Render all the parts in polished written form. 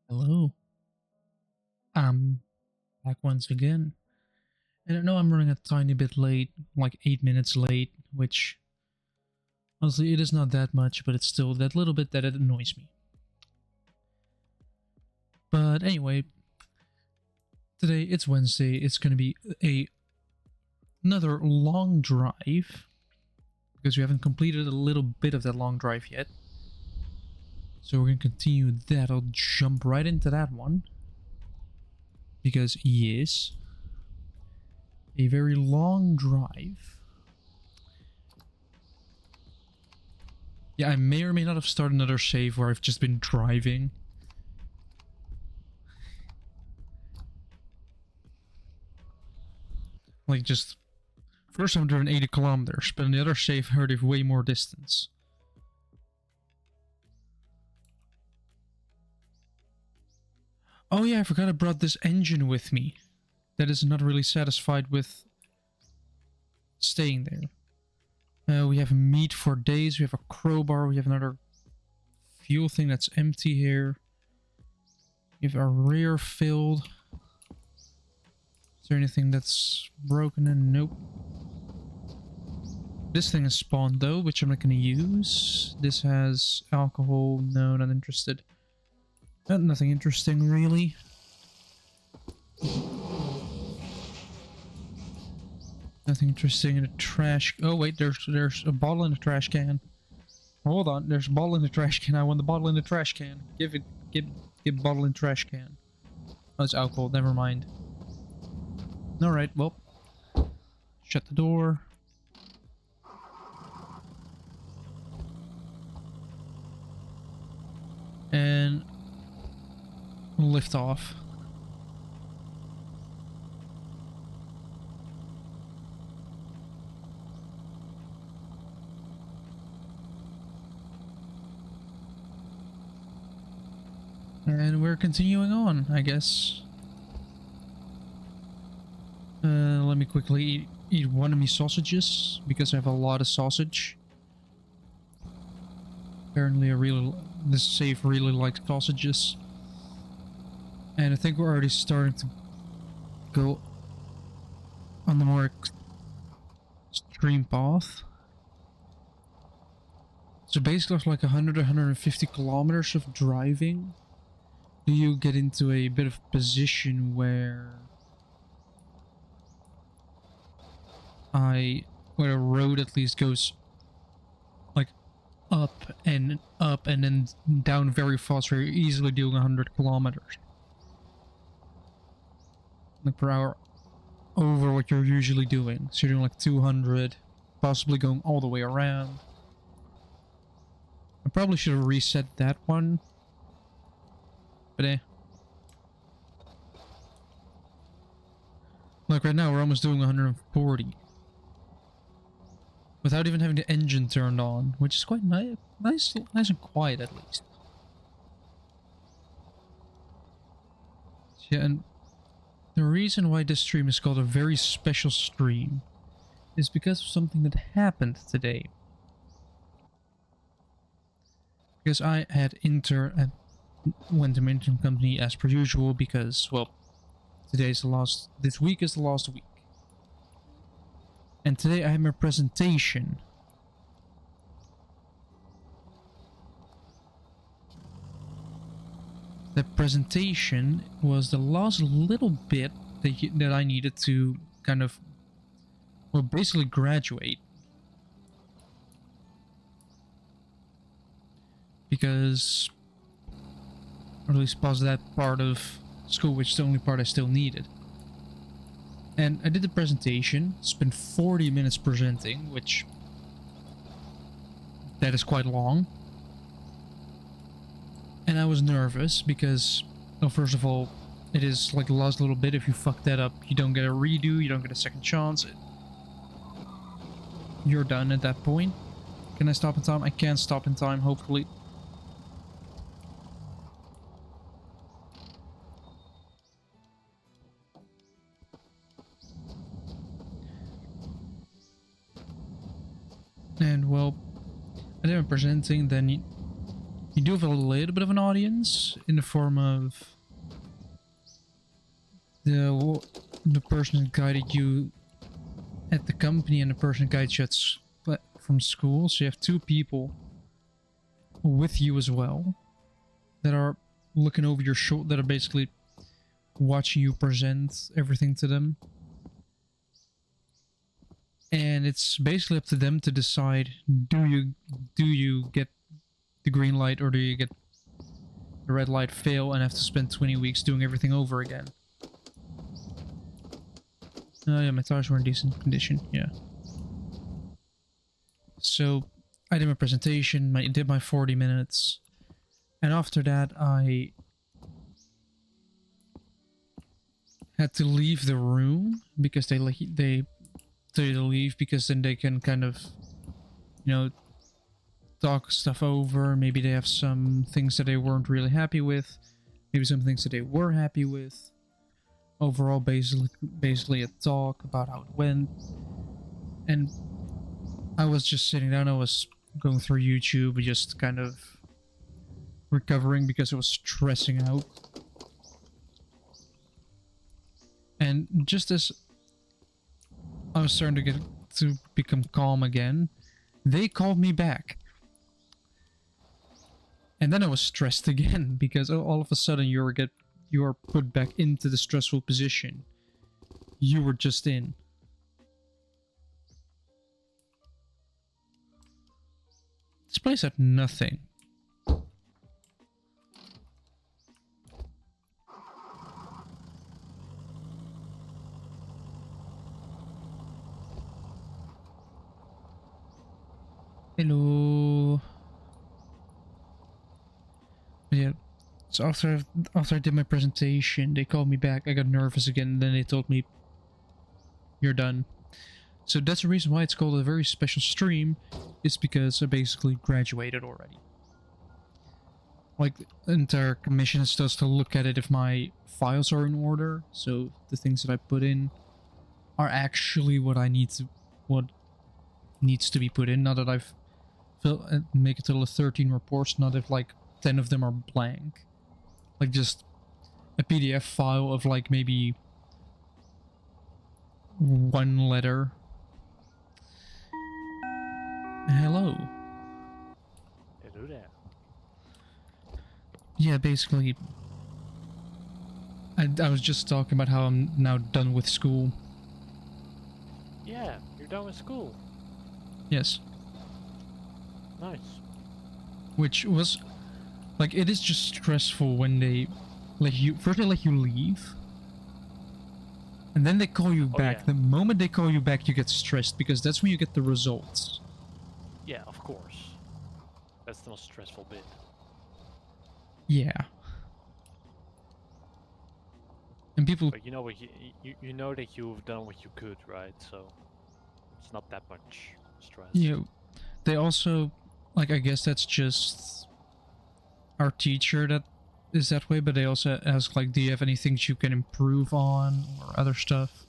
Hello, I'm back once again. And I know I'm running a tiny bit late, like 8 minutes late, which honestly it is not that much, but it's still that little bit that it annoys me. But anyway, today it's Wednesday. It's going to be another long drive because we haven't completed a little bit of that long drive yet. So we're going to continue that. I'll jump right into that one. Because yes, a very long drive. Yeah, I may or may not have started another save where I've just been driving. Like just... First I'm driven 80 kilometers, but in the other save I heard of way more distance. Oh yeah, I forgot I brought this engine with me. That is not really satisfied with staying there. We have meat for days, we have a crowbar, we have another fuel thing that's empty here. We have our rear filled. Is there anything that's broken in? Nope. This thing is spawned though, which I'm not going to use. This has alcohol. No, not interested. Nothing interesting really. Nothing interesting in the trash. Oh wait, there's a bottle in the trash can. Hold on, there's a bottle in the trash can. I want the bottle in the trash can. Give bottle in trash can. Oh, it's alcohol. Never mind. All right, well, shut the door. And lift off. And we're continuing on, I guess. Let me quickly eat one of my sausages, because I have a lot of sausage. Apparently this save really likes sausages. And I think we're already starting to go on the more extreme path. So basically after like 150 kilometers of driving, you get into a bit of position where where a road at least goes like up and then down very fast, very easily doing 100 kilometers like per hour over what you're usually doing. So you're doing like 200, possibly going all the way around. I probably should have reset that one, but like right now we're almost doing 140 without even having the engine turned on, which is quite nice and quiet at least. Yeah, and the reason why this stream is called a very special stream is because of something that happened today. Because I had went to mention company as per usual because, well, this week is the last week. And today I have my presentation. The presentation was the last little bit that I needed to kind of, well, basically graduate. Because, or at least past that part of school, which is the only part I still needed. And I did the presentation, spent 40 minutes presenting, which that is quite long. And I was nervous because, well, first of all, it is like the last little bit. If you fuck that up, you don't get a redo, you don't get a second chance. You're done at that point. Can I stop in time? I can stop in time, hopefully. And well, I did my presenting, then You do have a little bit of an audience in the form of the person who guided you at the company and the person who guides you from school. So you have two people with you as well that are looking over your shoulder, that are basically watching you present everything to them. And it's basically up to them to decide, do you get the green light, or do you get the red light, fail, and have to spend 20 weeks doing everything over again. Oh yeah, my tires were in decent condition, yeah. So I did my presentation, did my 40 minutes, and after that I had to leave the room because they leave because then they can kind of, you know, talk stuff over. Maybe they have some things that they weren't really happy with, maybe some things that they were happy with. Overall, basically a talk about how it went. And I was just sitting down, I was going through YouTube, just kind of recovering because I was stressing out. And just as I was starting to become calm again, they called me back. And then I was stressed again because all of a sudden you are put back into the stressful position you were just in. This place had nothing. Hello. Yeah. So after I did my presentation, they called me back. I got nervous again, and then they told me, "You're done." So that's the reason why it's called a very special stream, is because I basically graduated already. Like, the entire commission is just to look at it if my files are in order, so the things that I put in are actually what needs to be put in. Now that I've make a total of 13 reports, not if like 10 of them are blank. Like just a PDF file of like maybe one letter. Hello. Hello there. Yeah, basically, I was just talking about how I'm now done with school. Yeah, you're done with school. Yes. Nice. Which was, like, it is just stressful when they let you, first they let you leave, and then they call you back. Yeah. The moment they call you back, you get stressed, because that's when you get the results. Yeah, of course. That's the most stressful bit. Yeah. And people... But you know what, you know that you've done what you could, right? So it's not that much stress. Yeah. They also, like, I guess that's just our teacher that is that way, but they also ask, like, do you have any things you can improve on or other stuff?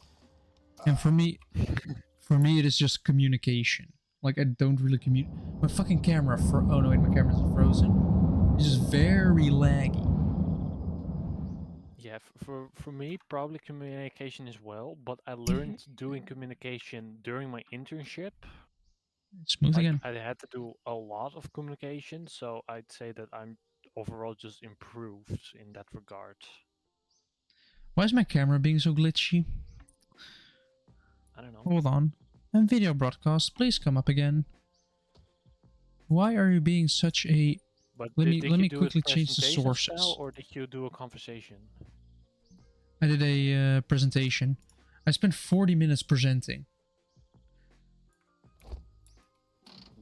And for me it is just communication. Like, I don't really communicate. My fucking camera oh no, wait, my camera's frozen. It's just very laggy. Yeah, for me, probably communication as well, but I learned doing communication during my internship. Smooth Like, again. I had to do a lot of communication, so I'd say that I'm overall just improved in that regard. Why is my camera being so glitchy? I don't know. Hold on. And video broadcast, please come up again. Why are you being such a... But let did me you do quickly a change the presentation sources. style, or did you do a conversation? I did a presentation. I spent 40 minutes presenting.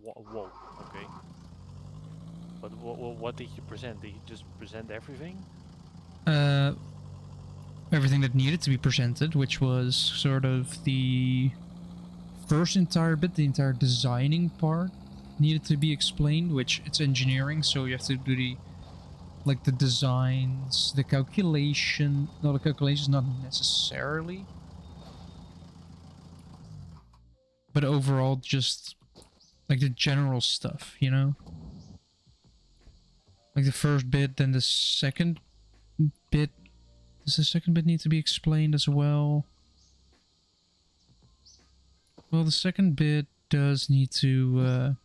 Whoa, okay. But what did you present? Did you just present everything? Everything that needed to be presented, which was sort of the first entire bit, the entire designing part needed to be explained, which it's engineering, so you have to do the, like, the designs, the calculation, no, the calculations not necessarily, but overall just like the general stuff, you know? Like the first bit, then the second bit. Does the second bit need to be explained as well? Well, the second bit does need to,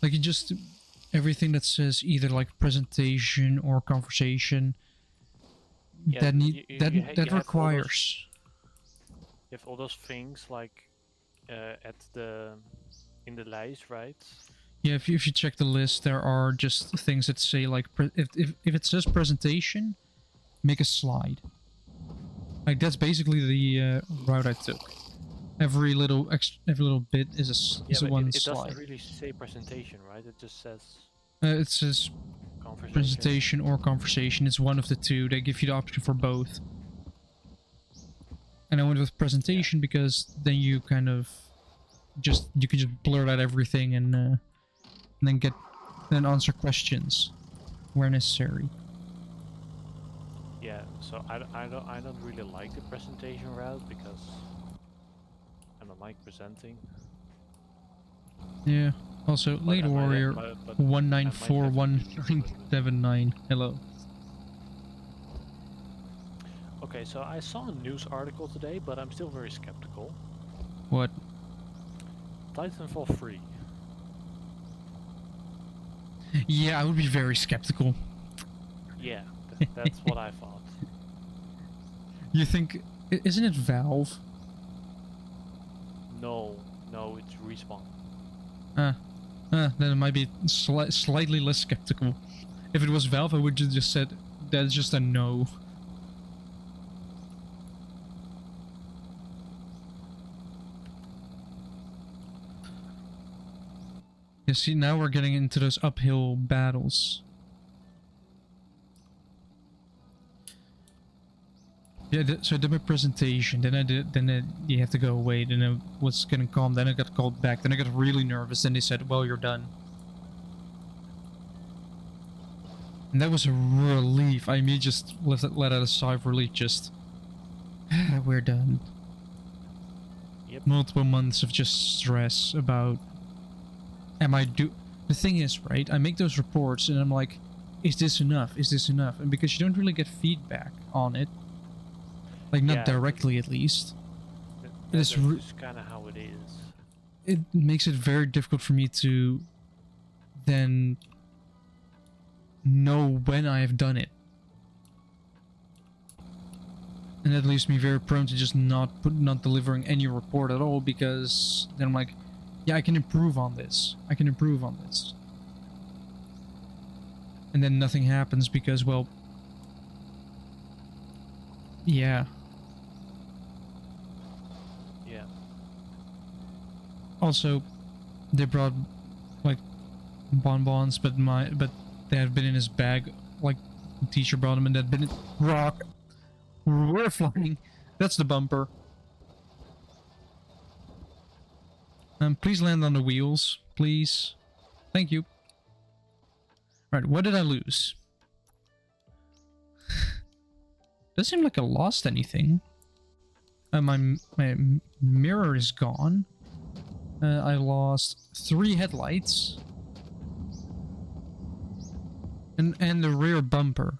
like, you just everything that says either like presentation or conversation. Yeah, That you that have requires. You have all those things like at the in the lijst, right? Yeah, if you check the list, there are just things that say like if it says presentation, make a slide. Like that's basically the route I took. Every little bit is Yeah, is a but one it doesn't slide. really say presentation, right? It just says It says conversation. presentation or conversation. It's one of the two. They give you the option for both. And I went with presentation because then you kind of you can just blurt out everything and then answer questions where necessary. Yeah, so I don't really like the presentation route because I don't like presenting. Yeah. Also, But Late I might Warrior but I one nine might four have one to nine seven nine. Hello. Okay, so I saw a news article today, but I'm still very skeptical. What? Titanfall 3. Yeah, I would be very skeptical. Yeah, that's what I thought. You think... Isn't it Valve? No, it's Respawn. Then it might be slightly less skeptical. If it was Valve, I would just said that's just a no. You see, now we're getting into those uphill battles. Yeah, so I did my presentation, then you have to go away, then I was getting calm, then I got called back, then I got really nervous, then they said, well, you're done. And that was a relief. I mean, just let out a sigh of relief, just... we're done. Yep. Multiple months of just stress about... The thing is, right, I make those reports and I'm like, is this enough? Is this enough? And because you don't really get feedback on it, like not directly at least, that's kind of how it is. It makes it very difficult for me to then know when I have done it. And that leaves me very prone to just not delivering any report at all, because then I'm like, yeah, I can improve on this. I can improve on this. And then nothing happens because, well... Yeah. Yeah. Also, they brought, like, bonbons, but they have been in his bag, like, the teacher brought them, and they've been in... Rock! We're flying! That's the bumper. Please land on the wheels, please. Thank you. Right, what did I lose? Doesn't seem like I lost anything. My mirror is gone. I lost 3 headlights. And the rear bumper.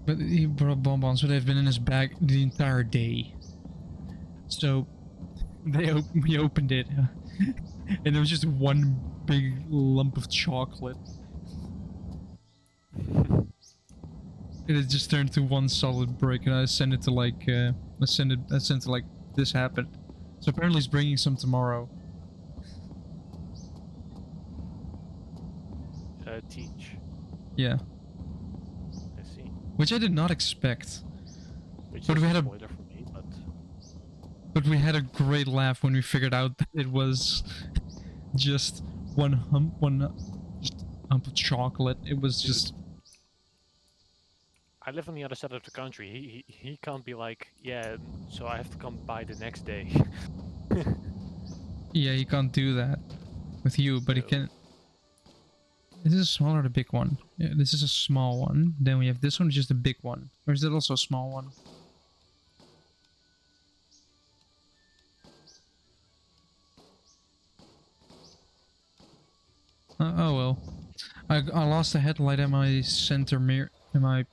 But he brought bonbons, so they've been in his bag the entire day. So we opened it, and it was just one big lump of chocolate. And it just turned to one solid brick, and I sent it to like I sent to like, this happened. So apparently he's bringing some tomorrow. Teach. Yeah. I see. Which I did not expect. Which but is we had a a spoiler for me, but we had a great laugh when we figured out that it was just one hump of chocolate. It was just... I live on the other side of the country. He can't be like, yeah, so I have to come by the next day. Yeah, he can't do that with you, but he can... Is this a small or the big one? Yeah, this is a small one. Then we have this one, which is the big one. Or is that also a small one? Oh well. I lost a headlight at my center mirror, in my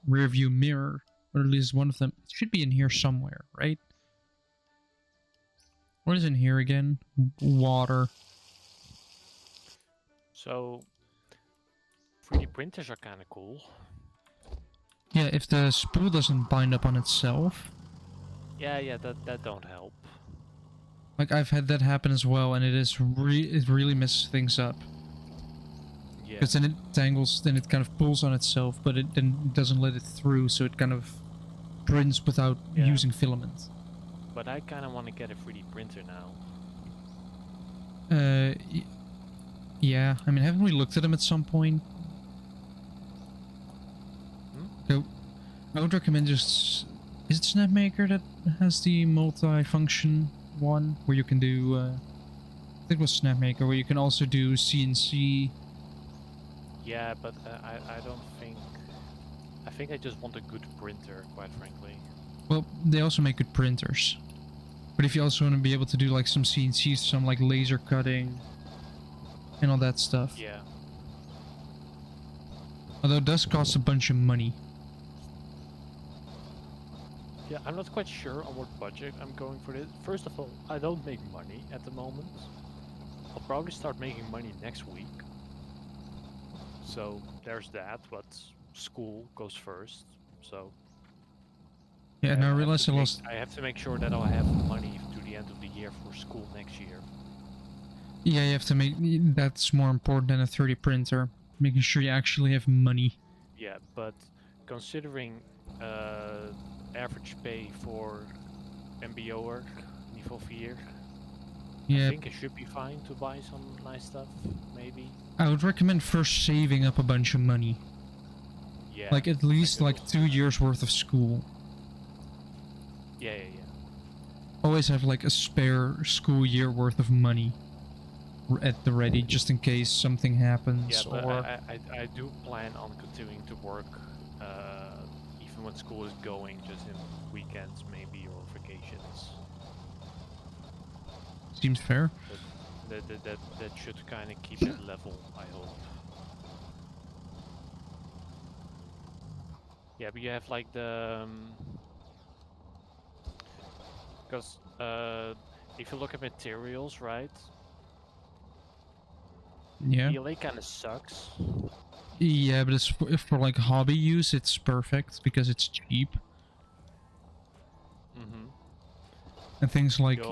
rear view mirror, or at least one of them. It should be in here somewhere, right? What is in here again? Water. So 3D printers are kind of cool. Yeah, if the spool doesn't bind up on itself. Yeah, that don't help. Like, I've had that happen as well, and it really messes things up. Yeah. Because then it tangles, then it kind of pulls on itself, but it then doesn't let it through, so it kind of prints without using filament. But I kind of want to get a 3D printer now. Yeah. I mean, haven't we looked at them at some point? So, I would recommend just... Is it Snapmaker that has the multi-function one? Where you can do... I think it was Snapmaker, where you can also do CNC. Yeah, but I don't think... I think I just want a good printer, quite frankly. Well, they also make good printers. But if you also want to be able to do like some CNC, some like laser cutting and all that stuff. Yeah. Although it does cost a bunch of money. Yeah, I'm not quite sure on what budget I'm going for this. First of all, I don't make money at the moment. I'll probably start making money next week. So there's that, but school goes first. So Yeah, and I realized I have to make sure that I'll have money to the end of the year for school next year. Yeah, you have to make... That's more important than a 3D printer. Making sure you actually have money. Yeah, but considering average pay for MBO'er, niveau 4, Yeah. I think it should be fine to buy some nice stuff, maybe. I would recommend first saving up a bunch of money. Yeah. Like at least like 2 years worth of school. Yeah. Always have like a spare school year worth of money at the ready, just in case something happens. Yeah, but or I do plan on continuing to work even when school is going, just in weekends maybe, or vacations. Seems fair. That should kind of keep it level, I hope. Yeah, but you have like the... because if you look at materials, right? Yeah. PLA kind of sucks. Yeah, but it's if for like hobby use, it's perfect because it's cheap. And things like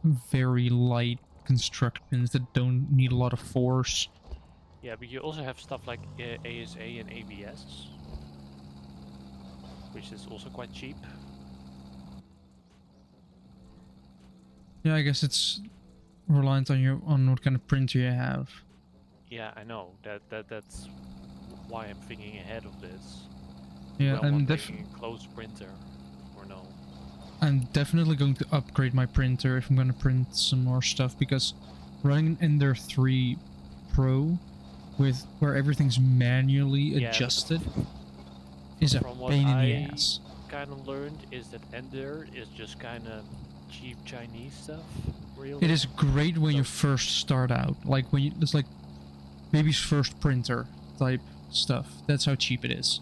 very light constructions that don't need a lot of force. Yeah, but you also have stuff like ASA and ABS, which is also quite cheap. Yeah, I guess it's reliant on what kind of printer you have. Yeah, I know that's why I'm thinking ahead of this. Yeah, I'm definitely a close printer, or no? I'm definitely going to upgrade my printer if I'm going to print some more stuff, because running an Ender 3 Pro with where everything's manually adjusted is a pain in the ass. Kind of learned is that Ender is just kind of cheap Chinese stuff. Really? It is great when you first start out, like when it's like baby's first printer type stuff. That's how cheap it is.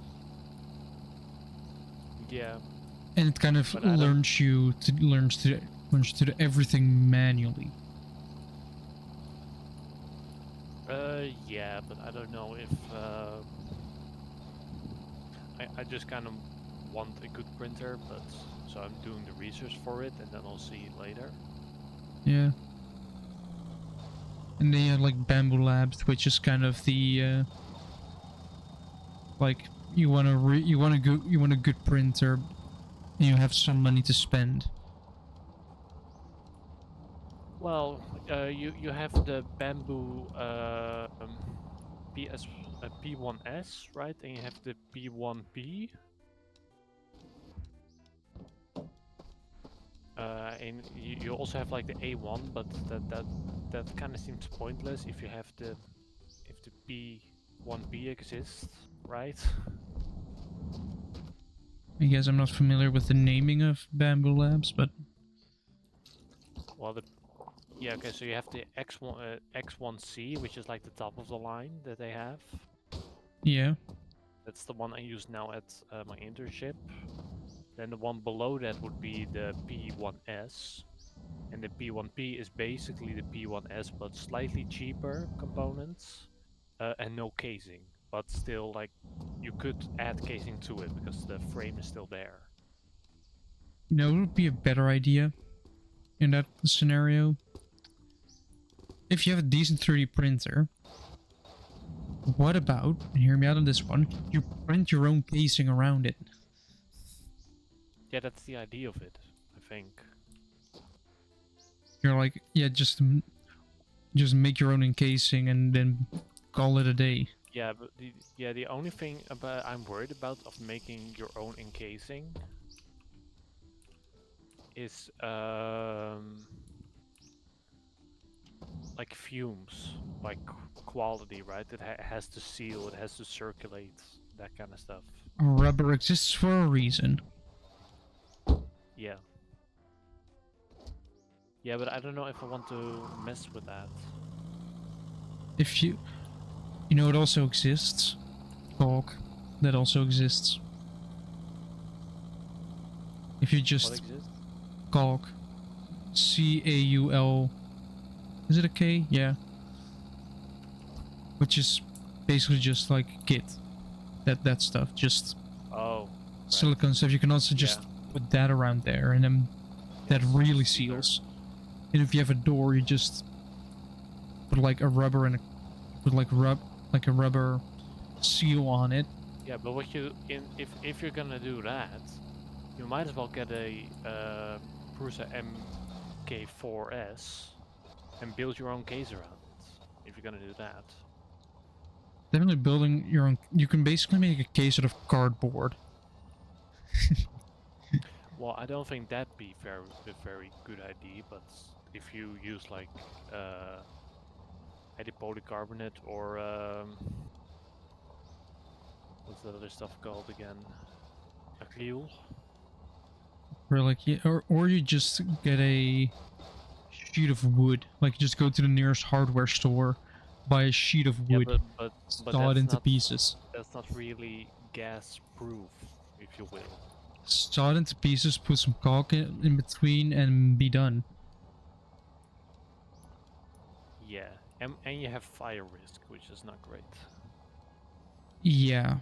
Yeah. And it kind of learns to do everything manually. Yeah, but I don't know if I just kind of want a good printer, but so I'm doing the research for it, and then I'll see it later. Yeah. And they have like Bamboo Labs, which is kind of the like you want a good printer, and you have some money to spend. Well, you have the Bamboo P1S, right? And you have the P1P. And you also have like the A1, but that kind of seems pointless if you have the P1P exists, right? I guess I'm not familiar with the naming of Bamboo Labs, but Well, Yeah, okay, so you have the X1C, which is like the top of the line that they have. Yeah. That's the one I use now at my internship. Then the one below that would be the P1S. And the P1P is basically the P1S, but slightly cheaper components and no casing. But still, like, you could add casing to it because the frame is still there. You know, it would be a better idea in that scenario. If you have a decent 3D printer, what about, and hear me out on this one, you print your own casing around it. Yeah, that's the idea of it, I think. You're like, yeah, just make your own encasing and then call it a day. Yeah, but the only thing about I'm worried about of making your own encasing is like fumes, like quality, right? It has to seal, it has to circulate, that kind of stuff. Rubber exists for a reason. Yeah. Yeah, but I don't know if I want to mess with that. If you know, it also exists. Caulk. That also exists. If you What just exists? caulk. CAUL. Is it a K? Yeah. Which is basically just like Git. That stuff. Just Oh. silicone stuff. You can also just put that around there and then that really seals. And if you have a door, you just put like a rubber and a rubber seal on it. Yeah, but what if you're gonna do that, you might as well get a Prusa MK4S and build your own case around it. If you're gonna do that. Definitely building your own. You can basically make a case out of cardboard. Well, I don't think that'd be a very good idea, but if you use like polycarbonate or what's the other stuff called again? Acryl. Or like, yeah, or you just get a sheet of wood. Like, just go to the nearest hardware store, buy a sheet of wood, Yeah, but saw it into pieces. That's not really gas proof, if you will. Saw it into pieces, put some caulk in between, and be done. Yeah, and you have fire risk, which is not great. Yeah,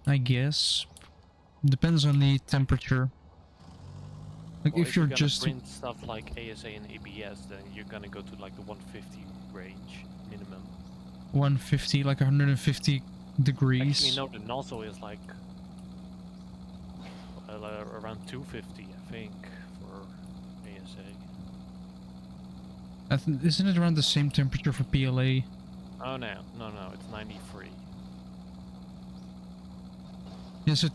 I guess. Depends on the temperature. Like, Well, if you're gonna just print stuff like ASA and ABS, then you're gonna go to like the 150 range minimum. 150, like 150 degrees. Actually, no, the nozzle is like around 250, I think, for ASA. Isn't it around the same temperature for PLA? Oh no, it's 93. Yeah, so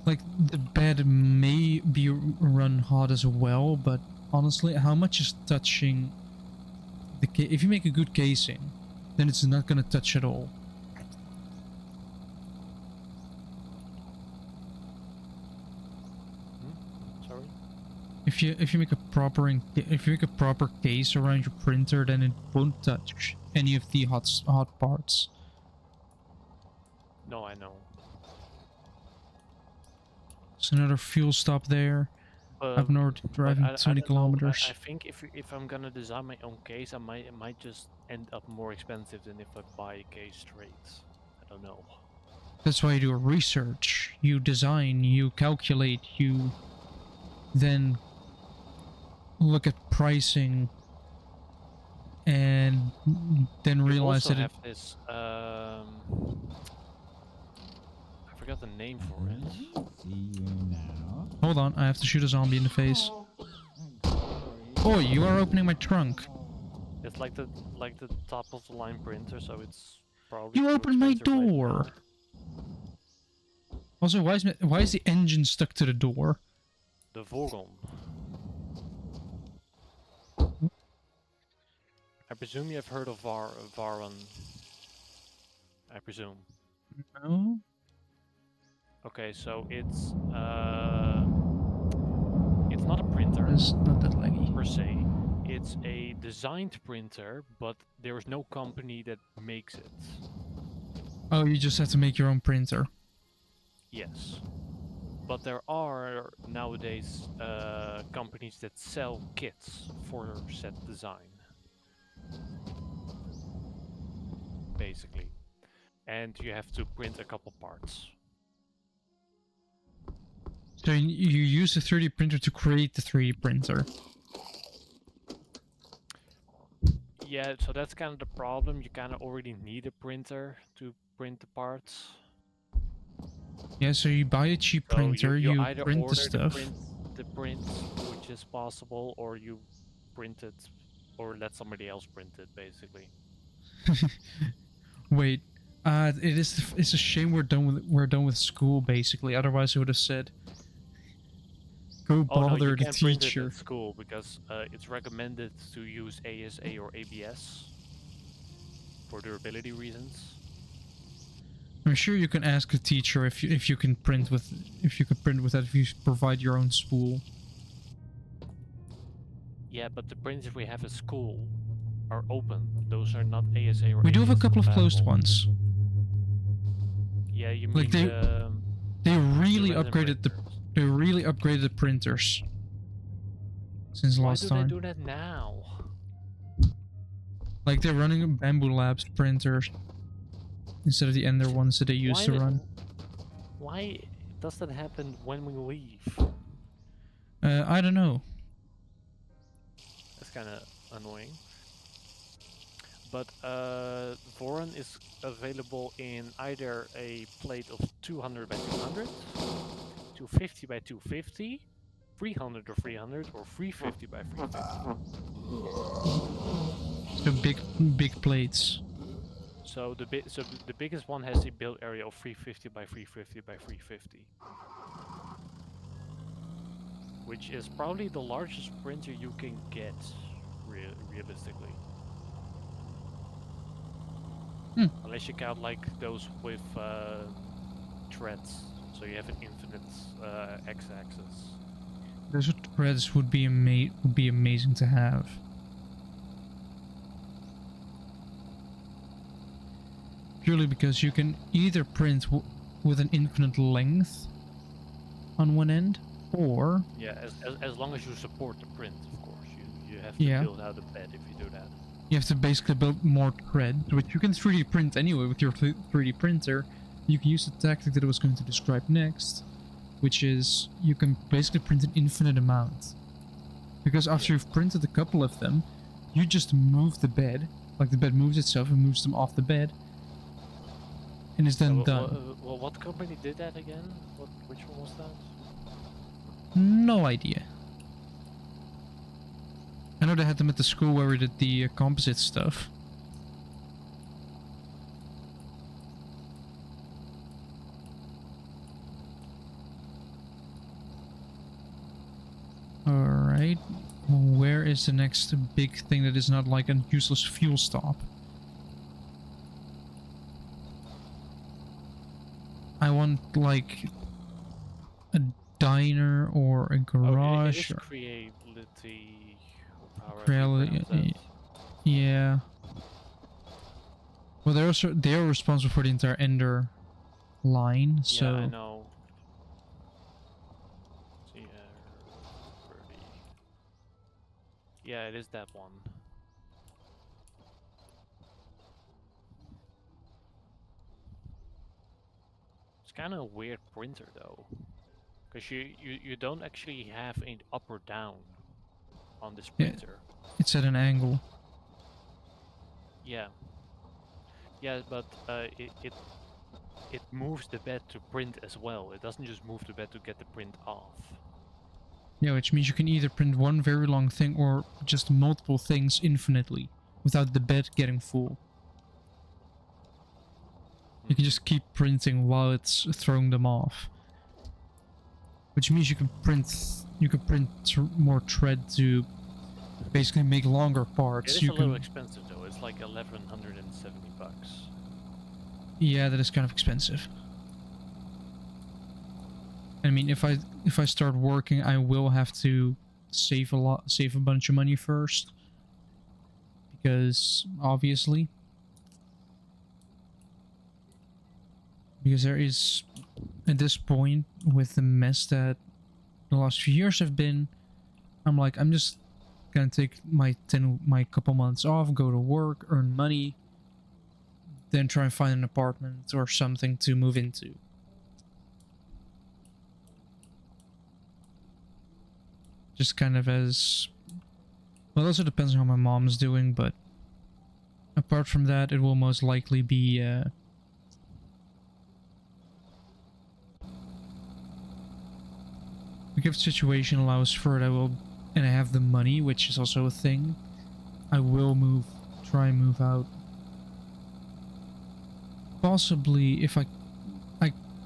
like, the bed may be run hot as well, but honestly, how much is touching the if you make a good casing, then it's not gonna touch at all. Sorry? If you make a proper case around your printer, then it won't touch any of the hot parts. No, I know. It's another fuel stop there. Up north, driving 20 kilometers. I think if I'm gonna design my own case, it might just end up more expensive than if I buy a case straight. I don't know. That's why you do research. You design, you calculate, you then look at pricing, and then realize that have this. I forgot the name for it. See you now. Hold on, I have to shoot a zombie in the face. Oh, you are opening my trunk. It's like the top of the line printer, so it's probably. You too opened my expensive right door. now. Also, why is the engine stuck to the door? The Vogon. I presume you have heard of Varon. I presume. No. Okay, so it's not a printer It's not that laggy. per se. It's a designed printer, but there is no company that makes it. Oh, you just have to make your own printer. Yes. But there are nowadays companies that sell kits for said design. Basically. And you have to print a couple parts. So you use a 3D printer to create the 3D printer. Yeah, so that's kind of the problem. You kind of already need a printer to print the parts. Yeah, so you buy a cheap So printer, you you either print the order stuff. the print, which is possible, or you print it, or let somebody else print it, basically. Wait, it's a shame we're done with school basically. Otherwise, I would have said, go Oh no, you bother the can't print it teacher. at school because it's recommended to use ASA or ABS for durability reasons. I'm sure you can ask the teacher if you can print with that if you provide your own spool. Yeah, but the printers we have at school are open. Those are not ASA or We do have a ABS couple of closed compatible. ones. Yeah, you Like mean they really resin upgraded printers. they really upgraded the printers since Why last do time. they do that now? Like they're running Bamboo Labs printers instead of the Ender ones that they used to run. Why does that happen when we leave? I don't know. That's kind of annoying. But Voron is available in either a plate of 200 by 200, 250 by 250, 300 or 300, or 350 by 350. So big plates. So the biggest one has a build area of 350 by 350 by 350, which is probably the largest printer you can get, realistically. Unless you count like those with threads, so you have an infinite x-axis. Those threads would be amazing to have. Purely because you can either print with an infinite length on one end, or Yeah, as long as you support the print, of course. You have to build out a bed if you do that. you have to basically build more thread, which you can 3D print anyway with your 3D printer. You can use the tactic that I was going to describe next, which is you can basically print an infinite amount. Because after you've printed a couple of them, you just move the bed, like the bed moves itself and moves them off the bed, and it's then done. Well, what company did that again? Which one was that? No idea. I know they had them at the school where we did the composite stuff. Alright. Where is the next big thing that is not like a useless fuel stop? I want like a diner or a garage. It is creativity. Yeah. Well, they are responsible for the entire Ender line, so. Yeah, I know. Yeah, it is that one. It's kind of a weird printer though, because you don't actually have an up or down on this printer. It's at an angle. Yeah. Yeah, but it moves the bed to print as well. It doesn't just move the bed to get the print off. Yeah, which means you can either print one very long thing or just multiple things infinitely without the bed getting full. You can just keep printing while it's throwing them off. Which means you can print more thread to basically make longer parts. It is a little expensive though. It's like 1,170 bucks. Yeah, that is kind of expensive. I mean, if I start working, I will have to save a bunch of money first. because obviously, because there is at this point with the mess that the last few years have been, I'm like, I'm just gonna take my couple months off, go to work, earn money, then try and find an apartment or something to move into. Just kind of as well. Also depends on how my mom's doing, but apart from that, it will most likely be like if the situation allows for it, I will, and I have the money, which is also a thing, I will try and move out. Possibly if I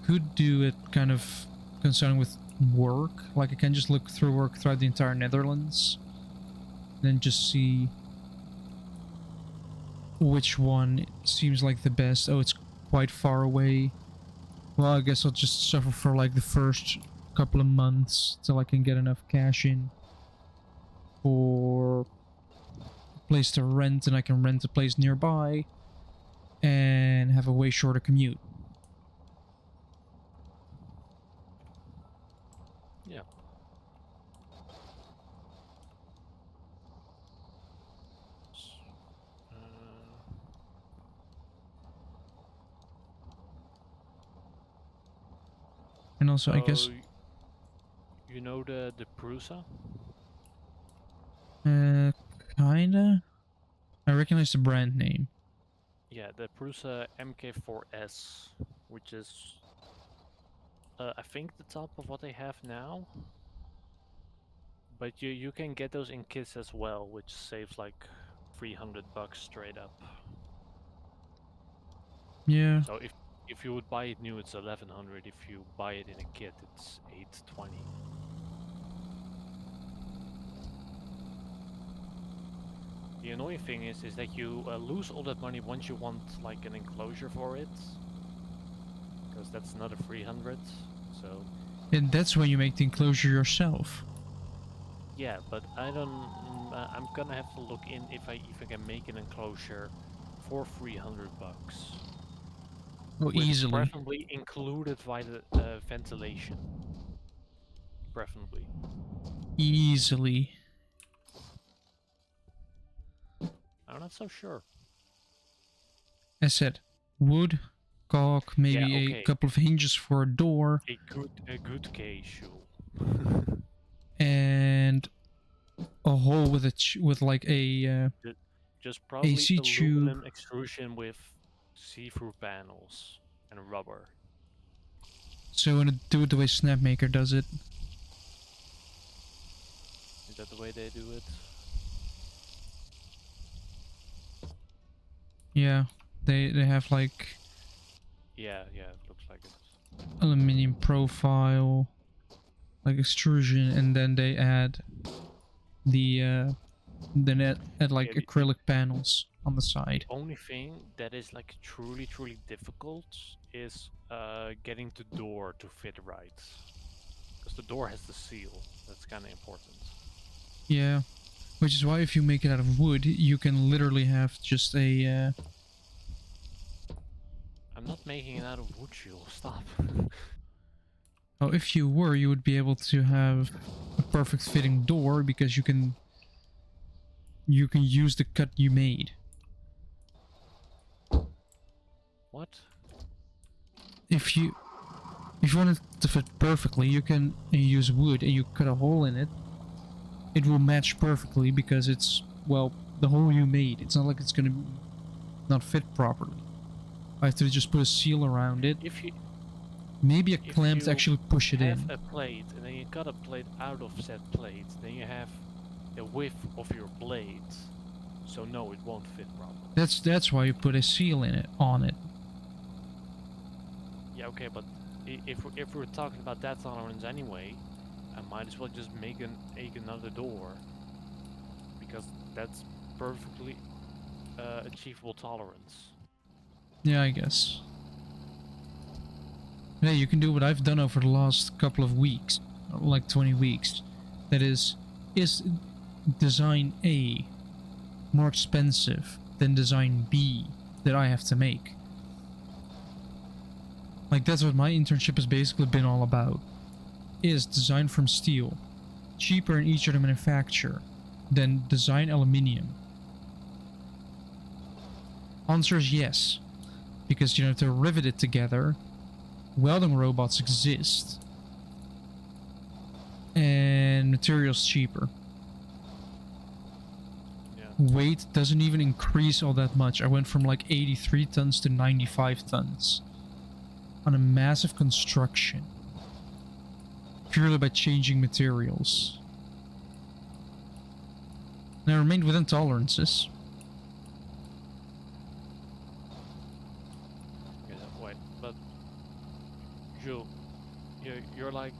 could do it kind of concerning with work, like I can just look through work throughout the entire Netherlands, then just see which one seems like the best. Oh, it's quite far away. Well, I guess I'll just suffer for like the first couple of months till I can get enough cash in for a place to rent, and I can rent a place nearby and have a way shorter commute. Yeah. And also, I guess, you know the Prusa? kinda. I recognize the brand name. Yeah, the Prusa MK4S, which is I think the top of what they have now. But you can get those in kits as well, which saves like $300 straight up. Yeah. So if you would buy it new, it's 1100. If you buy it in a kit, it's 820. The annoying thing is that you lose all that money once you want like an enclosure for it, because that's another 300. So. And that's when you make the enclosure yourself. Yeah, but I don't. I'm gonna have to look in if I can make an enclosure for $300. Oh, easily. Preferably included by the ventilation. Preferably. Easily. I'm not so sure. I said wood, caulk, maybe Yeah, okay. a couple of hinges for a door, A good casual. and a hole with with like a just probably AC aluminum tube. extrusion with see-through panels and rubber. So I'm gonna do it the way Snapmaker does it. Is that the way they do it? Yeah, they have like Yeah, it looks like it. aluminium profile, like extrusion, and then they add the like Yeah, acrylic panels on the side. Only thing that is like truly difficult is getting the door to fit right, because the door has the seal. That's kind of important. Yeah, which is why if you make it out of wood, you can literally have just a I'm not making it out of wood, Shield. Stop. oh, if you were, you would be able to have a perfect fitting door because you can use the cut you made. What? If you want it to fit perfectly, you can use wood and you cut a hole in it. It will match perfectly because it's, well, the hole you made. It's not like it's gonna not fit properly. I have to just put a seal around it. If you Maybe a clamp to actually push it in. have a plate and then you cut a plate out of said plate, then you have the width of your blade. So no, it won't fit properly. That's why you put a seal in it on it. Yeah, okay, but if we're talking about that tolerance anyway, I might as well just make another door, because that's perfectly achievable tolerance. Yeah, I guess. Yeah, you can do what I've done over the last couple of weeks, like 20 weeks. That is design A, more expensive than design B that I have to make. Like, that's what my internship has basically been all about. Is design from steel. Cheaper and easier to manufacture than design aluminium. Answer is yes. Because you know, to rivet it together, welding robots exist. And materials cheaper. Yeah. Weight doesn't even increase all that much. I went from like 83 tons to 95 tons. On a massive construction. Purely by changing materials. And I remained within tolerances. Yeah, wait, but Jules, you're like,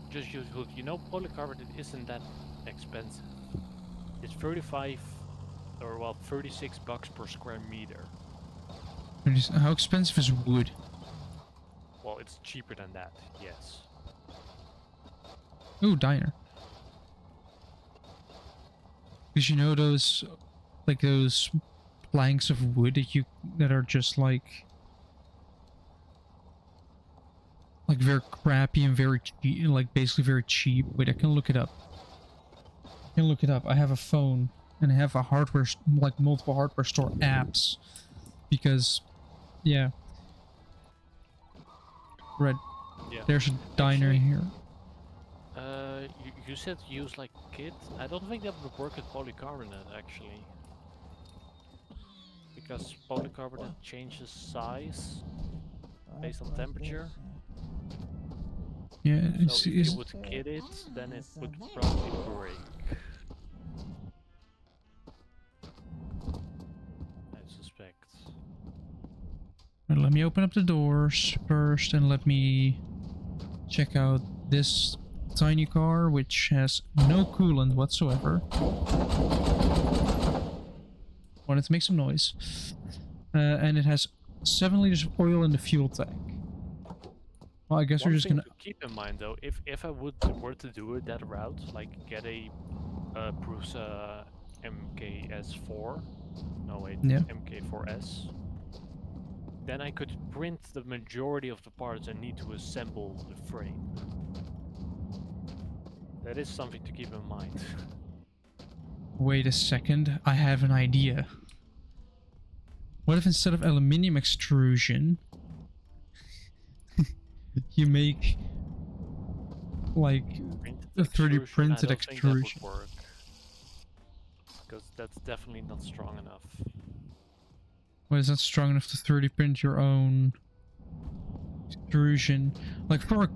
just use wood. You know, polycarbonate isn't that expensive. It's 35, or well, 36 bucks per square meter. How expensive is wood? Well, it's cheaper than that, yes. Ooh, diner. Because you know those, like those planks of wood that are just like very crappy and very cheap, like basically very cheap. Wait, I can look it up. I have a phone and I have a like multiple hardware store apps because, yeah. Red. Yeah. There's a diner Actually, here. You said use like kit. I don't think that would work with polycarbonate actually, because polycarbonate changes size based on temperature. Yeah, So if you would kit it, then it would probably break. I suspect. Let me open up the doors first and let me check out this tiny car which has no coolant whatsoever. Wanted to make some noise. And it has 7 liters of oil in the fuel tank. Well, I guess we're One just thing gonna... to keep in mind though, if I were to do it that route, like get a Prusa MKS4, no wait, Yeah. MK4S, then I could print the majority of the parts I need to assemble the frame. That is something to keep in mind. Wait a second, I have an idea. What if instead of aluminium extrusion, you make like a 3D printed extrusion? That would work, because that's definitely not strong enough. Why is that strong enough to 3D print your own extrusion? Like for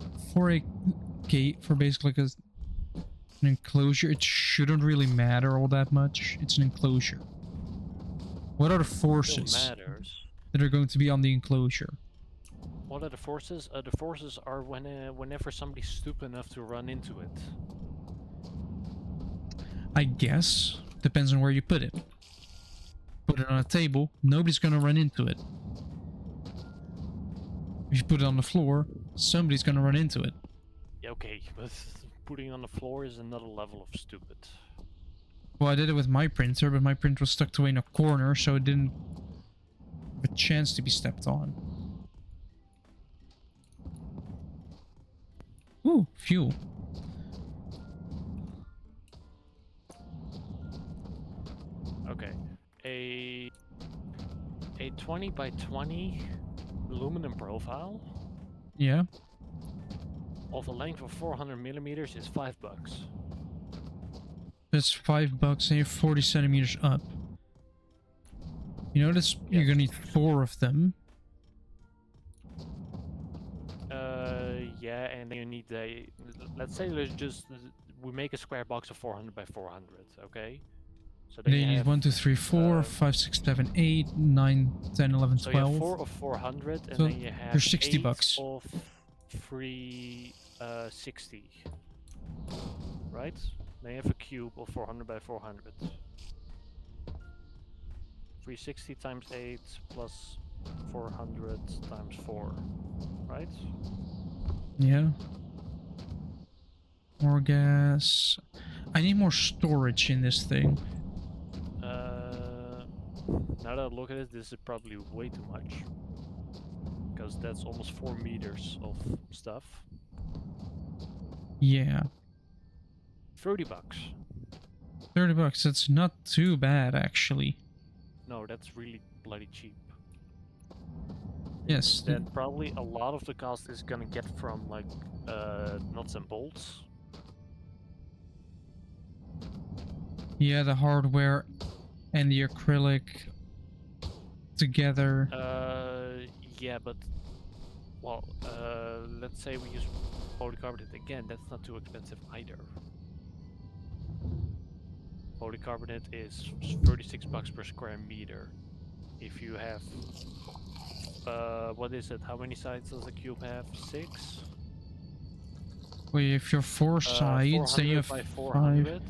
basically like an enclosure, it shouldn't really matter all that much. It's an enclosure. What are the forces that are going to be on the enclosure? What are the forces? The forces are whenever somebody's stupid enough to run into it. I guess. Depends on where you put it. Put it on a table, nobody's gonna run into it. If you put it on the floor, somebody's gonna run into it. Yeah, okay, but putting it on the floor is another level of stupid. Well, I did it with my printer, but my printer was stuck away in a corner, so it didn't have a chance to be stepped on. Ooh, fuel. Okay, a 20 by 20 aluminum profile. Yeah. Of a length of 400 millimeters is $5. That's $5 and you're 40 centimeters up. You notice you're gonna need 4 of them. Yeah, and then you need let's say we make a square box of 400 by 400, okay? So then you need 1, 2, 3, 4, 5, 6, 7, 8, 9, 10, 11, 12. So you have 4 of 400, and so then you have there's $60. 8 of 360, right? Then you have a cube of 400 by 400. 360 times 8 plus 400 times 4, right? Yeah. More gas. I need more storage in this thing. now that I look at it, this is probably way too much. Because that's almost 4 meters of stuff. Yeah. 30 bucks. 30 bucks, that's not too bad actually. No, that's really bloody cheap. Yes. Then probably a lot of the cost is gonna get from like nuts and bolts. Yeah, the hardware and the acrylic together. Yeah, but well, let's say we use polycarbonate again. That's not too expensive either. Polycarbonate is 36 bucks per square meter. If you have, what is it? How many sides does a cube have? 6? Wait, if you're 4 sides, then you 400 have by 5. 400.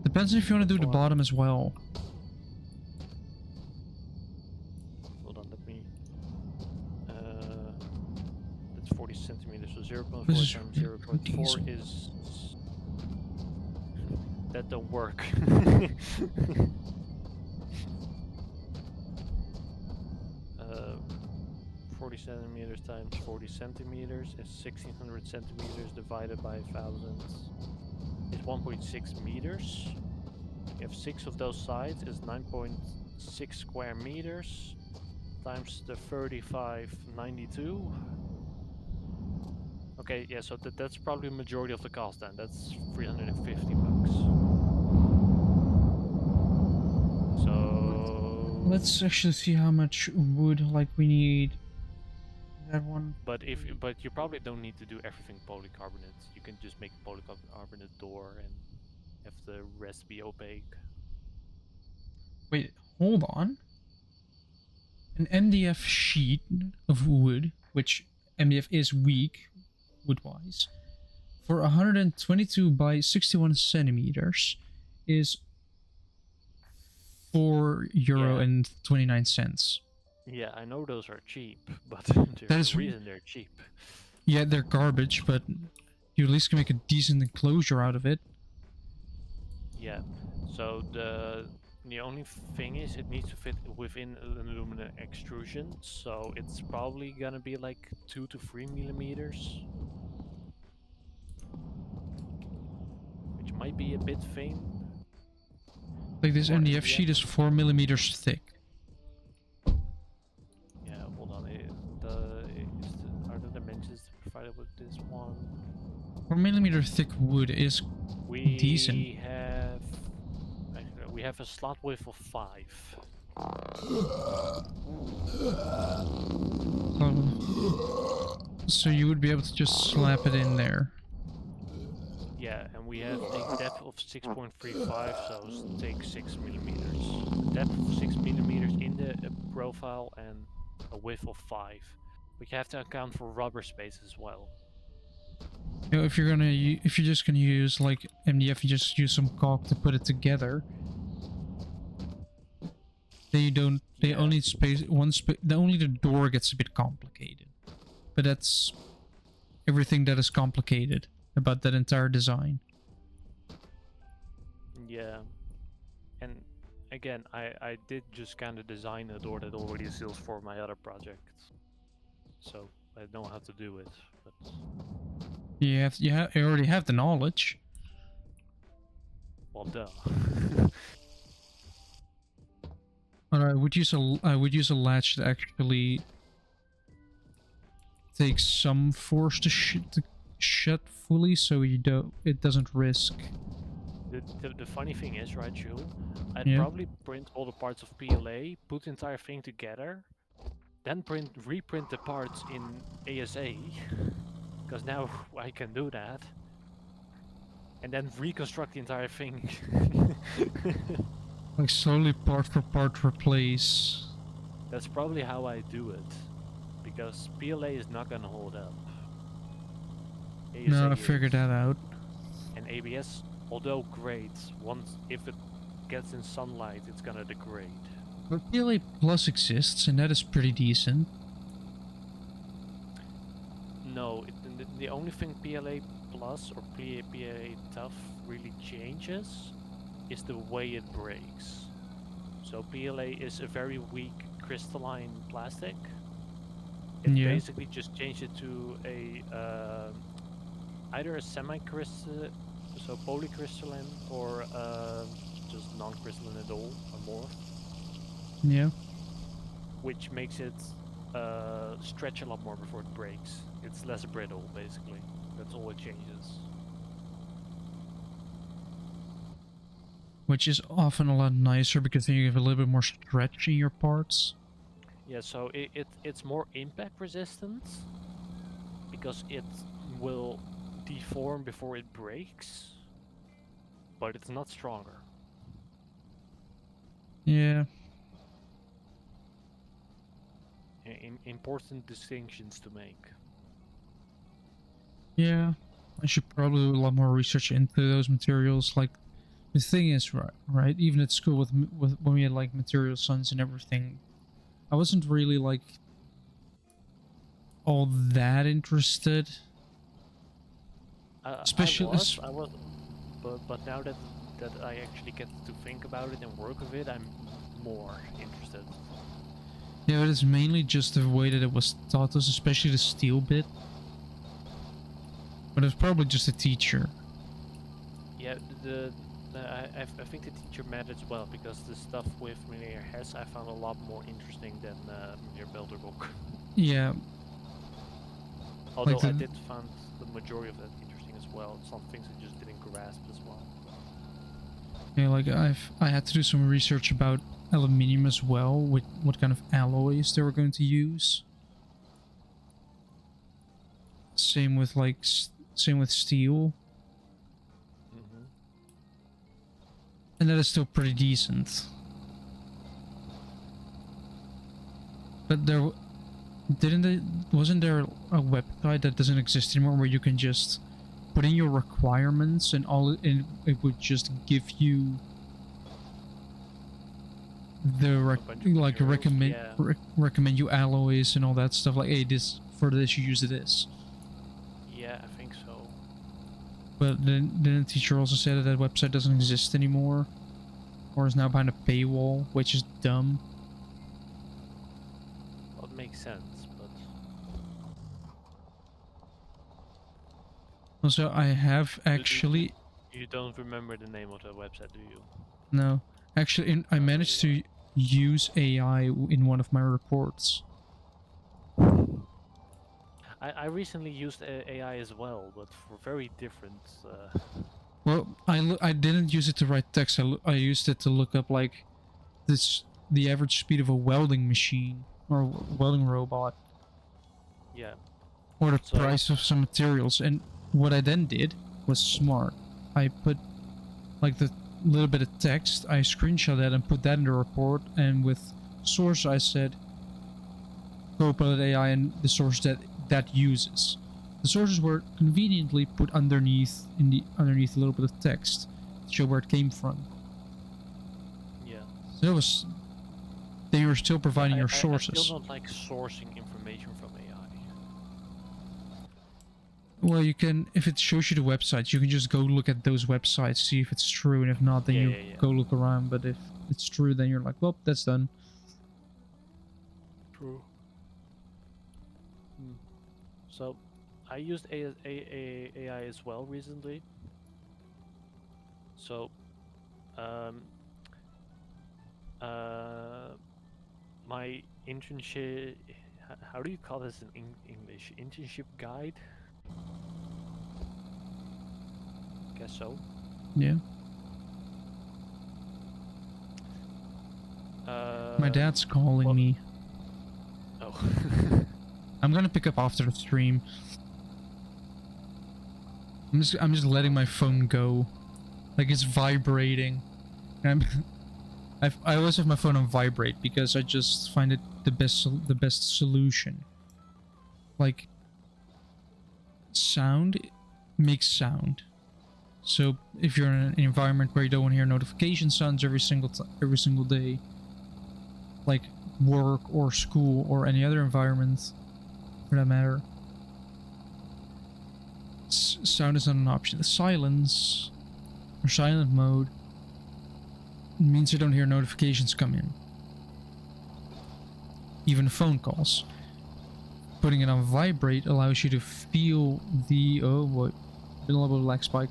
Depends if you want to do the 400. bottom as well. Hold on, let me. That's 40 centimeters, so 0.4 This is times 0.4 diesel. is. That don't work. 40 centimeters times 40 centimeters is 1600 centimeters divided by 1000 is 1.6 meters. You have 6 of those sides is 9.6 square meters times the 3592. Okay, yeah, so that's probably the majority of the cost then. That's 350 bucks. So Let's actually see how much wood like we need. That one. but you probably don't need to do everything polycarbonate. You can just make a polycarbonate door and have the rest be opaque. Wait, hold on. An MDF sheet of wood, which MDF is weak wood-wise, for 122 by 61 centimeters is €4 Yeah. and 29 cents. Yeah, I know those are cheap, but That there's is- a reason they're cheap. Yeah, they're garbage, but you at least can make a decent enclosure out of it. Yeah. So the only thing is it needs to fit within an aluminum extrusion, so it's probably gonna be like 2 to 3 millimeters, which might be a bit thin. Like this For MDF MDF? sheet is 4 millimeters thick. Yeah, hold on. Are the dimensions provided with this one? 4 millimeter thick wood is We decent. have we have a slot width of 5. So you would be able to just slap it in there. Yeah, and we have a depth of 6.35, so take 6 millimeters. Depth of 6 millimeters in the profile and a width of 5. But you have to account for rubber space as well. You know, if you're just gonna use like MDF, you just use some caulk to put it together. Then you don't. They Yeah. only space one space. Only the door gets a bit complicated, but that's everything that is complicated about that entire design. Yeah. And again, I did just kind of design a door that already exists for my other project. So I know how to do it. But You already have the knowledge. well, duh. I would use a latch that actually takes some force to shut fully, so it doesn't risk. The funny thing is, right, Jules? I'd Yeah. probably print all the parts of PLA, put the entire thing together, then reprint the parts in ASA, because now I can do that, and then reconstruct the entire thing. Like slowly part for part replace. That's probably how I do it, because PLA is not gonna hold up. No, I is, figured that out. And ABS, although great, if it gets in sunlight, it's gonna degrade. But PLA Plus exists, and that is pretty decent. No, the only thing PLA Plus or PLA Tough really changes is the way it breaks. So PLA is a very weak crystalline plastic. It Yeah. basically just changed it to a either a semi-crystalline, so polycrystalline, or just non-crystalline at all, amorph, Yeah. which makes it stretch a lot more before it breaks. It's less brittle, basically. That's all it changes. Which is often a lot nicer because then you have a little bit more stretch in your parts. Yeah, so it's more impact resistant because it will deform before it breaks, but it's not stronger. Yeah. Important distinctions to make. Yeah. I should probably do a lot more research into those materials. Like, the thing is, right? Even at school with when we had like material science and everything, I wasn't really like all that interested. Especially, I was, but now that I actually get to think about it and work with it, I'm more interested. yeah, but it's mainly just the way that it was taught us, especially the steel bit. But it's probably just a teacher. Yeah, I think the teacher mattered as well because the stuff with Meneer Hess I found a lot more interesting than Meneer Belderboek. Yeah. Although Like I did find the majority of that interesting as well. Some things I just didn't grasp as well. Yeah, like I had to do some research about aluminium as well, with what kind of alloys they were going to use. Same with like same with steel, Mm-hmm. and that is still pretty decent. But there wasn't there a website that doesn't exist anymore where you can just put in your requirements and it would just give you the recommend you alloys and all that stuff, like, hey, this for this you use this. Yeah, I think so. But then the teacher also said that that website doesn't exist anymore, or is now behind a paywall, which is dumb. Well, it makes sense, but Also, I have actually you don't remember the name of the website, do you? no, actually, I No, managed neither to use AI in one of my reports. I recently used AI as well, but for very different. Well, I didn't use it to write text. I used it to look up like the average speed of a welding machine or welding robot, Yeah. or the So price of some materials. And what I then did was smart. I put like the little bit of text, I screenshot that and put that in the report, and with source I said Copilot AI and the source that uses. The sources were conveniently put underneath underneath a little bit of text to show where it came from. yeah. So it was, they were still providing your I sources. still don't like sourcing information from AI. Well, you can, if it shows you the websites, you can just go look at those websites, see if it's true, and if not, then you go look around. But if it's true, then you're like, well, that's done. True. So, I used AI as well recently. So, um, my internship, how do you call this in English? Internship guide? Guess so. Yeah. My dad's calling me. Oh. I'm gonna pick up after the stream. I'm just letting my phone go, like it's vibrating. I always have my phone on vibrate because I just find it the best solution. Like, sound makes sound. So if you're in an environment where you don't want to hear notification sounds every single day, like work or school or any other environment for that matter, sound is not an option. The silence or silent mode means you don't hear notifications come in. Even phone calls. Putting it on vibrate allows you to feel the... Oh boy, been a little bit of lag spike.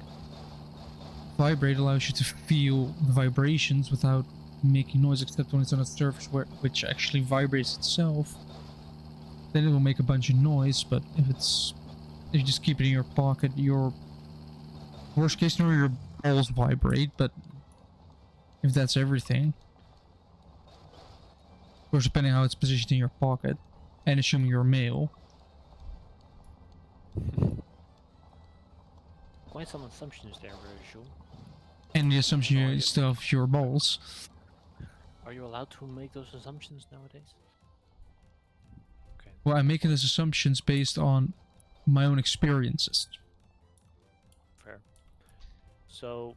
Vibrate allows you to feel the vibrations without making noise, except when it's on a surface which actually vibrates itself. Then it will make a bunch of noise, but if you just keep it in your pocket, your worst case scenario, your balls vibrate, but if that's everything, of course, depending on how it's positioned in your pocket, and assuming you're male. Quite some assumptions there, Virgil. And the assumption you still have your balls. Are you allowed to make those assumptions nowadays? Okay. Well, I'm making those assumptions based on my own experiences. Fair. So,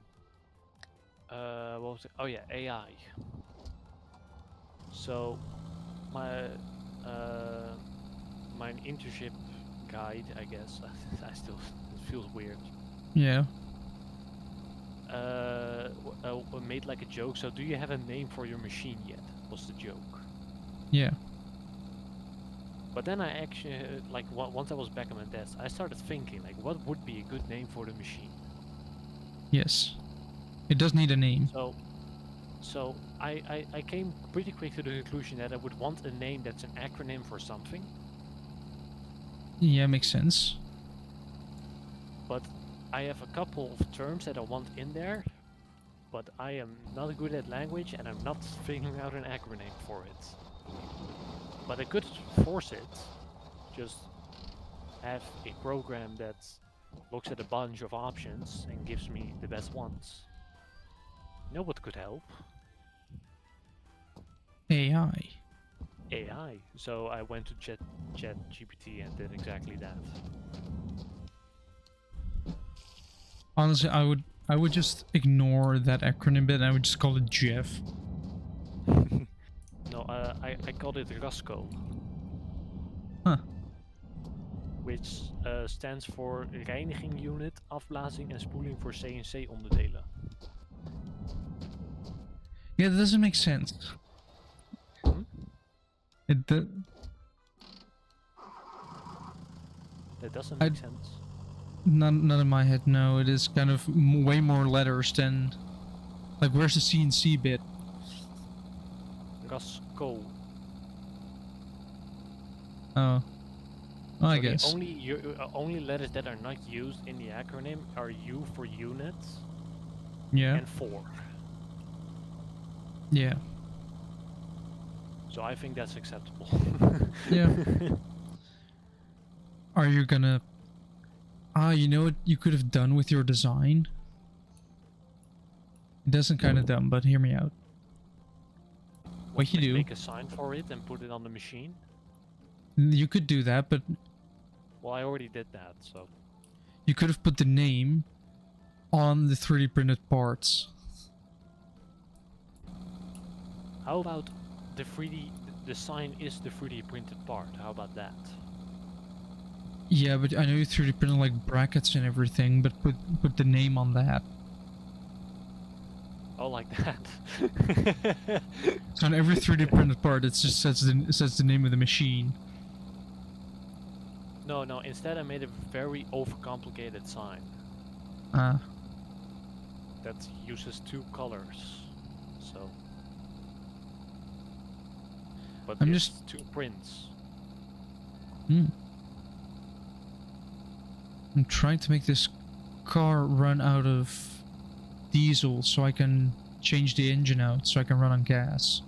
what was it? Oh yeah, AI. So, my internship guide, I guess. I still, it feels weird. Yeah. Made like a joke. So, do you have a name for your machine yet? Was the joke. Yeah. But then I actually, like, once I was back on my desk, I started thinking, like, what would be a good name for the machine? Yes. It does need a name. So I came pretty quick to the conclusion that I would want a name that's an acronym for something. Yeah, makes sense. But I have a couple of terms that I want in there, but I am not good at language and I'm not figuring out an acronym for it. But I could force it, just have a program that looks at a bunch of options and gives me the best ones. You know what could help? AI. AI. So I went to ChatGPT and did exactly that. Honestly, I would just ignore that acronym bit and I would just call it Jeff. No, I called it RASCO. Huh. Which stands for Reiniging Unit, Afblazing en Spoeling voor CNC onderdelen. Yeah, that doesn't make sense. Hmm? It That doesn't make sense. Not in my head, no. It is kind of way more letters than... Like, where's the CNC bit? RASCO. Oh. Well, I So guess. the only letters that are not used in the acronym are U for unit Yeah. and 4. Yeah. So I think that's acceptable. Yeah. Are you gonna... you know what you could have done with your design? It doesn't kind of dumb, but hear me out. What you do... Make a sign for it and put it on the machine? You could do that, but... Well, I already did that, so... You could have put the name on the 3D printed parts. How about the sign is the 3D printed part? How about that? Yeah, but I know you 3D printed like brackets and everything, but put the name on that. Oh, like that. So on every 3D printed part, it just says the name of the machine. No, instead I made a very overcomplicated sign. That uses 2 colors. So... But I'm it's just... 2 prints. I'm trying to make this car run out of diesel so I can change the engine out so I can run on gas.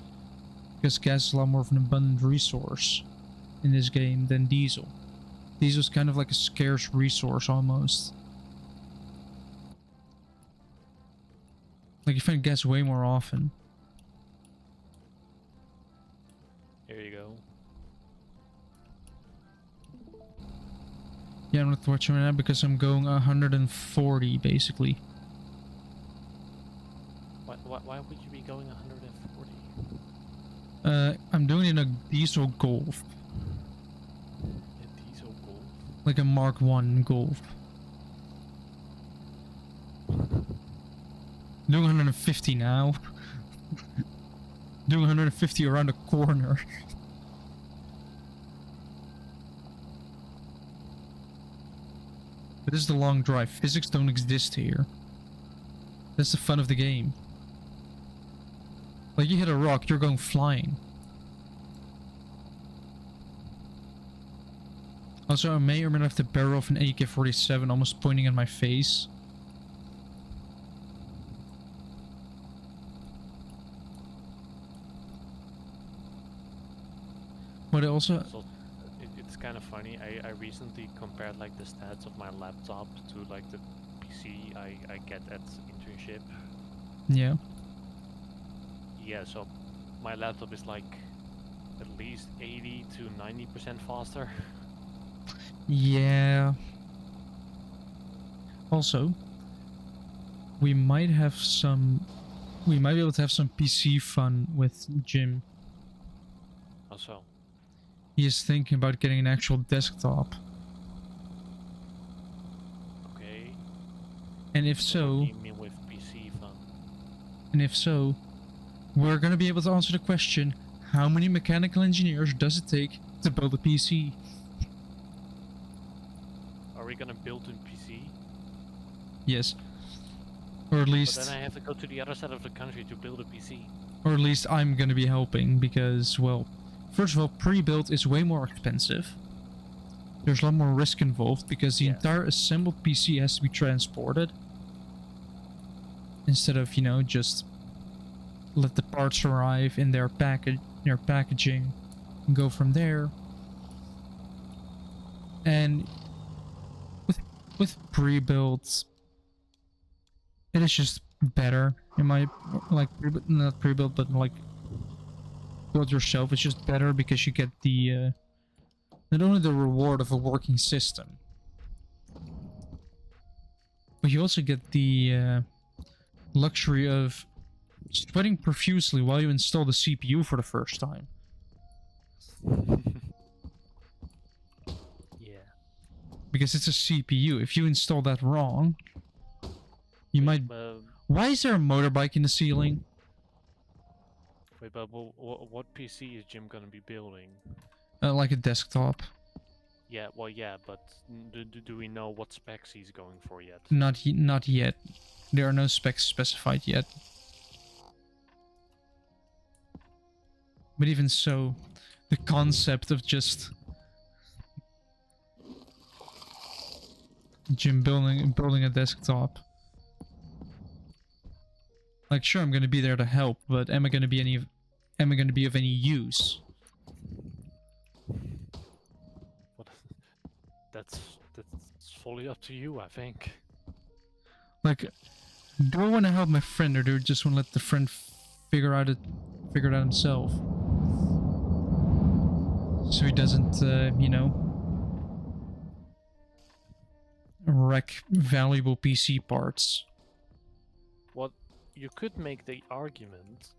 Because gas is a lot more of an abundant resource in this game than diesel. Diesel's kind of like a scarce resource almost. Like you find gas way more often. Here you go. Yeah, I'm not watching right now because I'm going 140 basically. Why would you be going 140? I'm doing it in a diesel Golf. A diesel Golf? Like a Mark 1 Golf. Doing 150 now. doing 150 around the corner. But this is the long drive. Physics don't exist here. That's the fun of the game. Like, you hit a rock, you're going flying. Also, I may or may not have the barrel of an AK-47 almost pointing at my face. But also... So it's kind of funny. I recently compared like the stats of my laptop to like the PC I get at internship. Yeah. Yeah, so my laptop is like at least 80 to 90% faster. Yeah. Also, we might be able to have some PC fun with Jim. Also, He is thinking about getting an actual desktop. okay. And if What so, do you mean with PC fun? we're gonna be able to answer the question, how many mechanical engineers does it take to build a PC? Are we gonna build in PC? Yes. Or at But least... then I have to go to the other side of the country to build a PC. Or at least I'm gonna be helping, because, well, first of all, pre-built is way more expensive. There's a lot more risk involved, because the Yeah. entire assembled PC has to be transported. Instead of, you know, just let the parts arrive in their packaging and go from there. And with pre-built, it is just better. In my, like, not pre-built, but like build yourself. It's just better because you get the not only the reward of a working system, but you also get the luxury of sweating profusely while you install the CPU for the first time. Yeah. Because it's a CPU. If you install that wrong, you might... Why is there a motorbike in the ceiling? Wait, but what PC is Jim gonna be building? Like a desktop. Yeah, well, yeah, but do we know what specs he's going for yet? Not yet. There are no specs specified yet. But even so, the concept of just Jim building a desktop. Like, sure, I'm gonna be there to help, but am I gonna be of any use? What? That's fully up to you, I think. Like, do I want to help my friend, or do I just want to let the friend figure it out himself? So he doesn't, you know, wreck valuable PC parts. What you could make the argument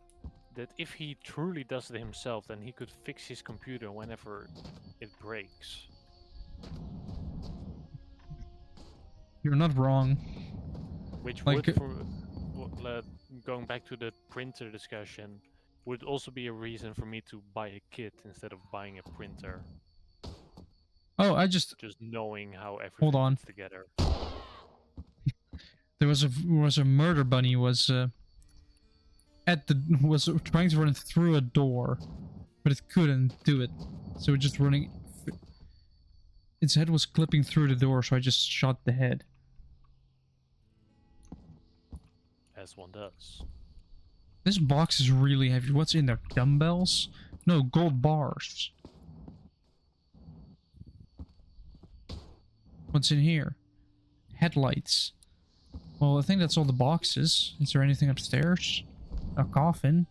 that if he truly does it himself, then he could fix his computer whenever it breaks. You're not wrong. Which Like, would, going back to the printer discussion, would also be a reason for me to buy a kit instead of buying a printer. oh, I just... Just knowing how everything Hold on. fits together. There was a murder bunny was trying to run through a door, but it couldn't do it. So it just running. Its head was clipping through the door, so I just shot the head. As one does. This box is really heavy. What's in there? Dumbbells? No, gold bars. What's in here? Headlights. Well, I think that's all the boxes. Is there anything upstairs? A coffin.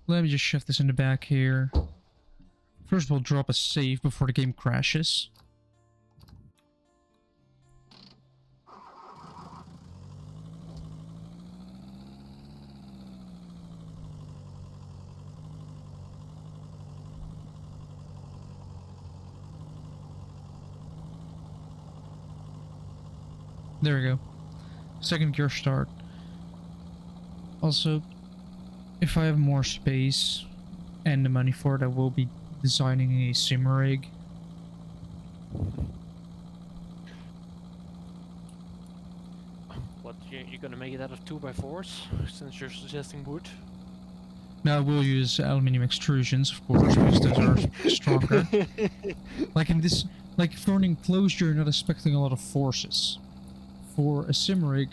Let me just shove this in the back here. First we'll drop a save before the game crashes. There we go. Second gear start. Also, if I have more space and the money for it, I will be designing a sim rig. What, you're gonna make it out of 2x4s, since you're suggesting wood? Now I will use aluminium extrusions, of course, because those are stronger. Like in this, like for an enclosure, you're not expecting a lot of forces. For a sim rig,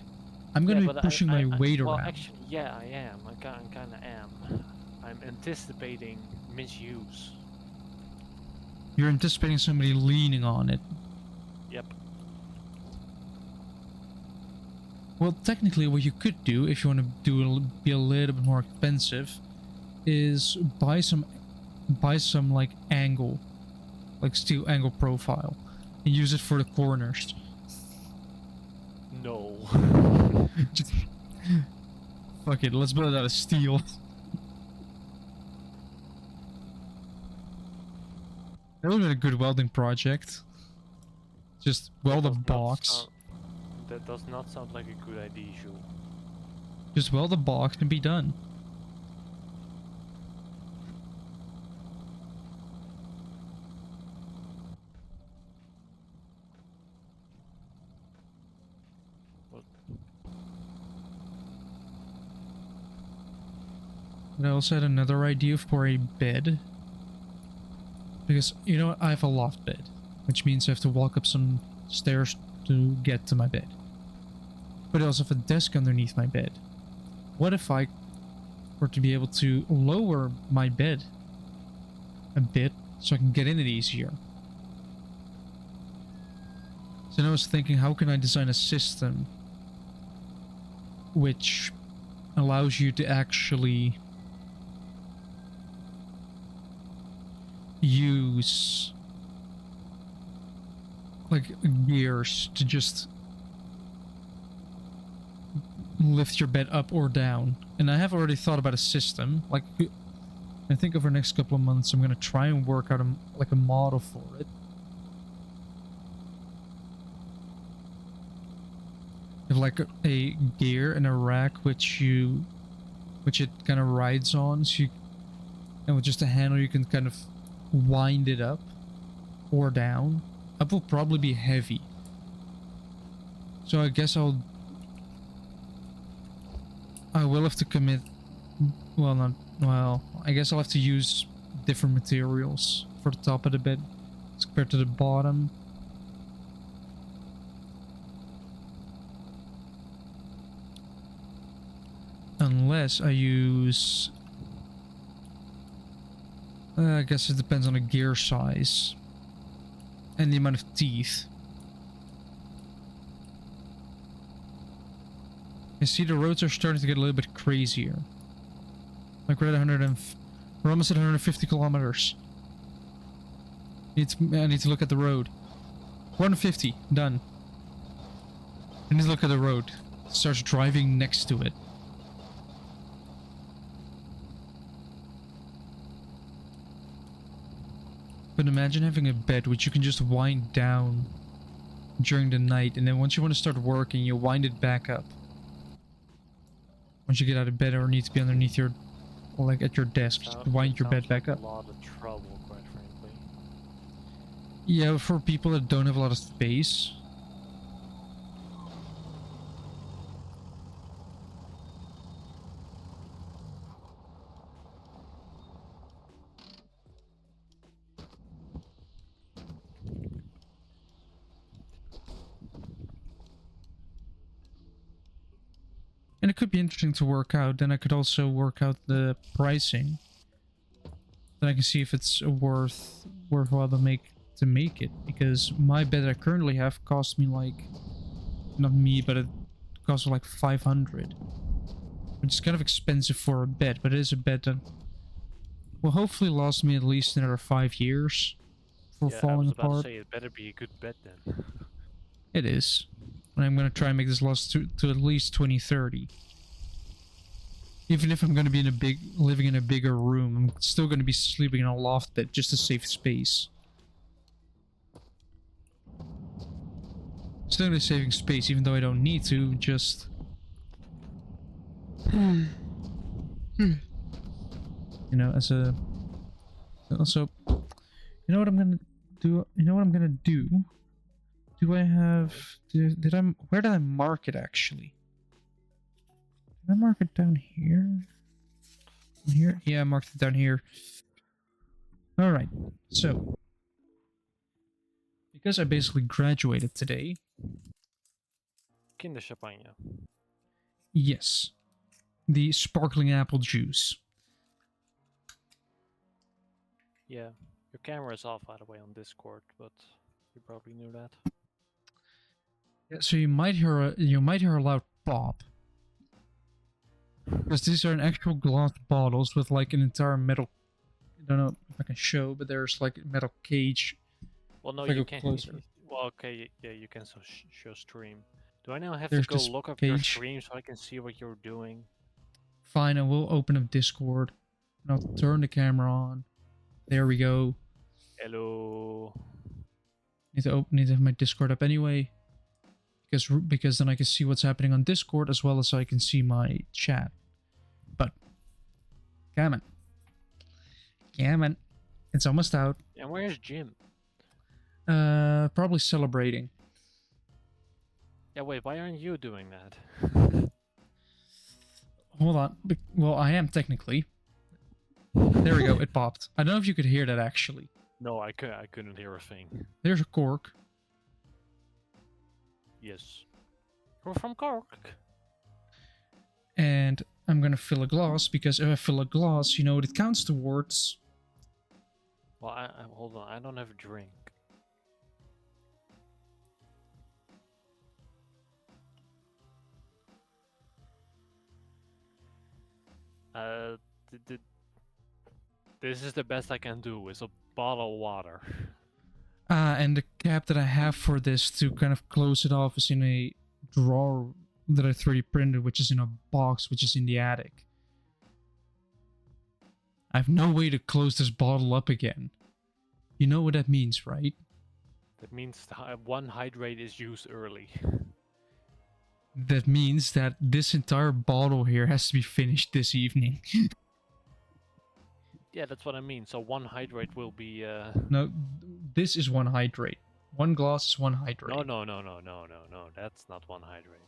I'm gonna be but pushing my weight well, around. actually, yeah, I am. I kinda am. I'm anticipating misuse. You're anticipating somebody leaning on it. Yep. Well, technically, what you could do, if you want to be a little bit more expensive, is buy some like angle, like steel angle profile, and use it for the corners. No. Just fuck it, let's build it out of steel. That would have been a good welding project. Just weld a box. That does not sound like a good idea, Jules. Just weld a box and be done. And I also had another idea for a bed. Because, you know what, I have a loft bed. Which means I have to walk up some stairs to get to my bed. But I also have a desk underneath my bed. What if I were to be able to lower my bed a bit so I can get in it easier? So then I was thinking, how can I design a system which allows you to actually use like gears to just lift your bed up or down. And I have already thought about a system. Like, I think over the next couple of months I'm gonna try and work out a model for it. Of like a gear and a rack which it kind of rides on, so you, and with just a handle you can kind of wind it up or down. Up will probably be heavy, so I guess I will have to commit. I guess I'll have to use different materials for the top of the bed as compared to the bottom. Unless I use... I guess it depends on the gear size. And the amount of teeth. I see the roads are starting to get a little bit crazier. Like we're at we're almost at 150 kilometers. I need to look at the road. 150, done. I need to look at the road. Starts driving next to it. But imagine having a bed which you can just wind down during the night, and then once you want to start working, you wind it back up. Once you get out of bed or need to be underneath your, like at your desk, just wind your bed back up. A lot of trouble, quite frankly. Yeah, for people that don't have a lot of space. And it could be interesting to work out. Then I could also work out the pricing. Then I can see if it's worthwhile to make it. Because my bed I currently have cost me like, not me, but it cost like 500. Which is kind of expensive for a bed, but it is a bed that will hopefully last me at least another 5 years before falling apart. I was about to say, it better be a good bed then. It is. And I'm going to try and make this last to at least 2030. Even if I'm going to be living in a bigger room, I'm still going to be sleeping in a loft bed just to save space. Still gonna be saving space, even though I don't need to. Just. You know, as a. Also, you know what I'm gonna do? You know what I'm gonna do? Do I have? Did I? Where did I mark it actually? Did I mark it down here? Here? Yeah, I marked it down here. All right. So, because I basically graduated today. Kinderchampagne. Yes, the sparkling apple juice. Yeah, your camera is off, by the way, on Discord, but you probably knew that. Yeah, so you might hear a loud pop. Because these are an actual glass bottles with like an entire metal. I don't know if I can show, but there's like a metal cage. Well, no, If I you go can't. closer. Well, okay, yeah, you can show stream. Do I now have There's to go this look up your page. stream so I can see what you're doing? Fine, I will open up Discord. And I'll turn the camera on. There we go. Hello. Need to have my Discord up anyway. Because then I can see what's happening on Discord as well as I can see my chat. But come on. It's almost out. And where's Jim? Probably celebrating. Yeah, wait, why aren't you doing that? Hold on. Well, I am technically. There we go. It popped. I don't know if you could hear that actually. No, I couldn't hear a thing. There's a cork. Yes. You're from Cork. And I'm gonna fill a glass because if I fill a glass, you know what it counts towards. Well, I hold on. I don't have a drink. This is the best I can do. Is a bottle of water. And the cap that I have for this to kind of close it off is in a drawer that I 3D printed, which is in a box, which is in the attic. I have no way to close this bottle up again. You know what that means, right? That means one hydrate is used early. That means that this entire bottle here has to be finished this evening. Yeah, that's what I mean. So one hydrate will be. No, this is one hydrate. One glass is one hydrate. No. That's not one hydrate.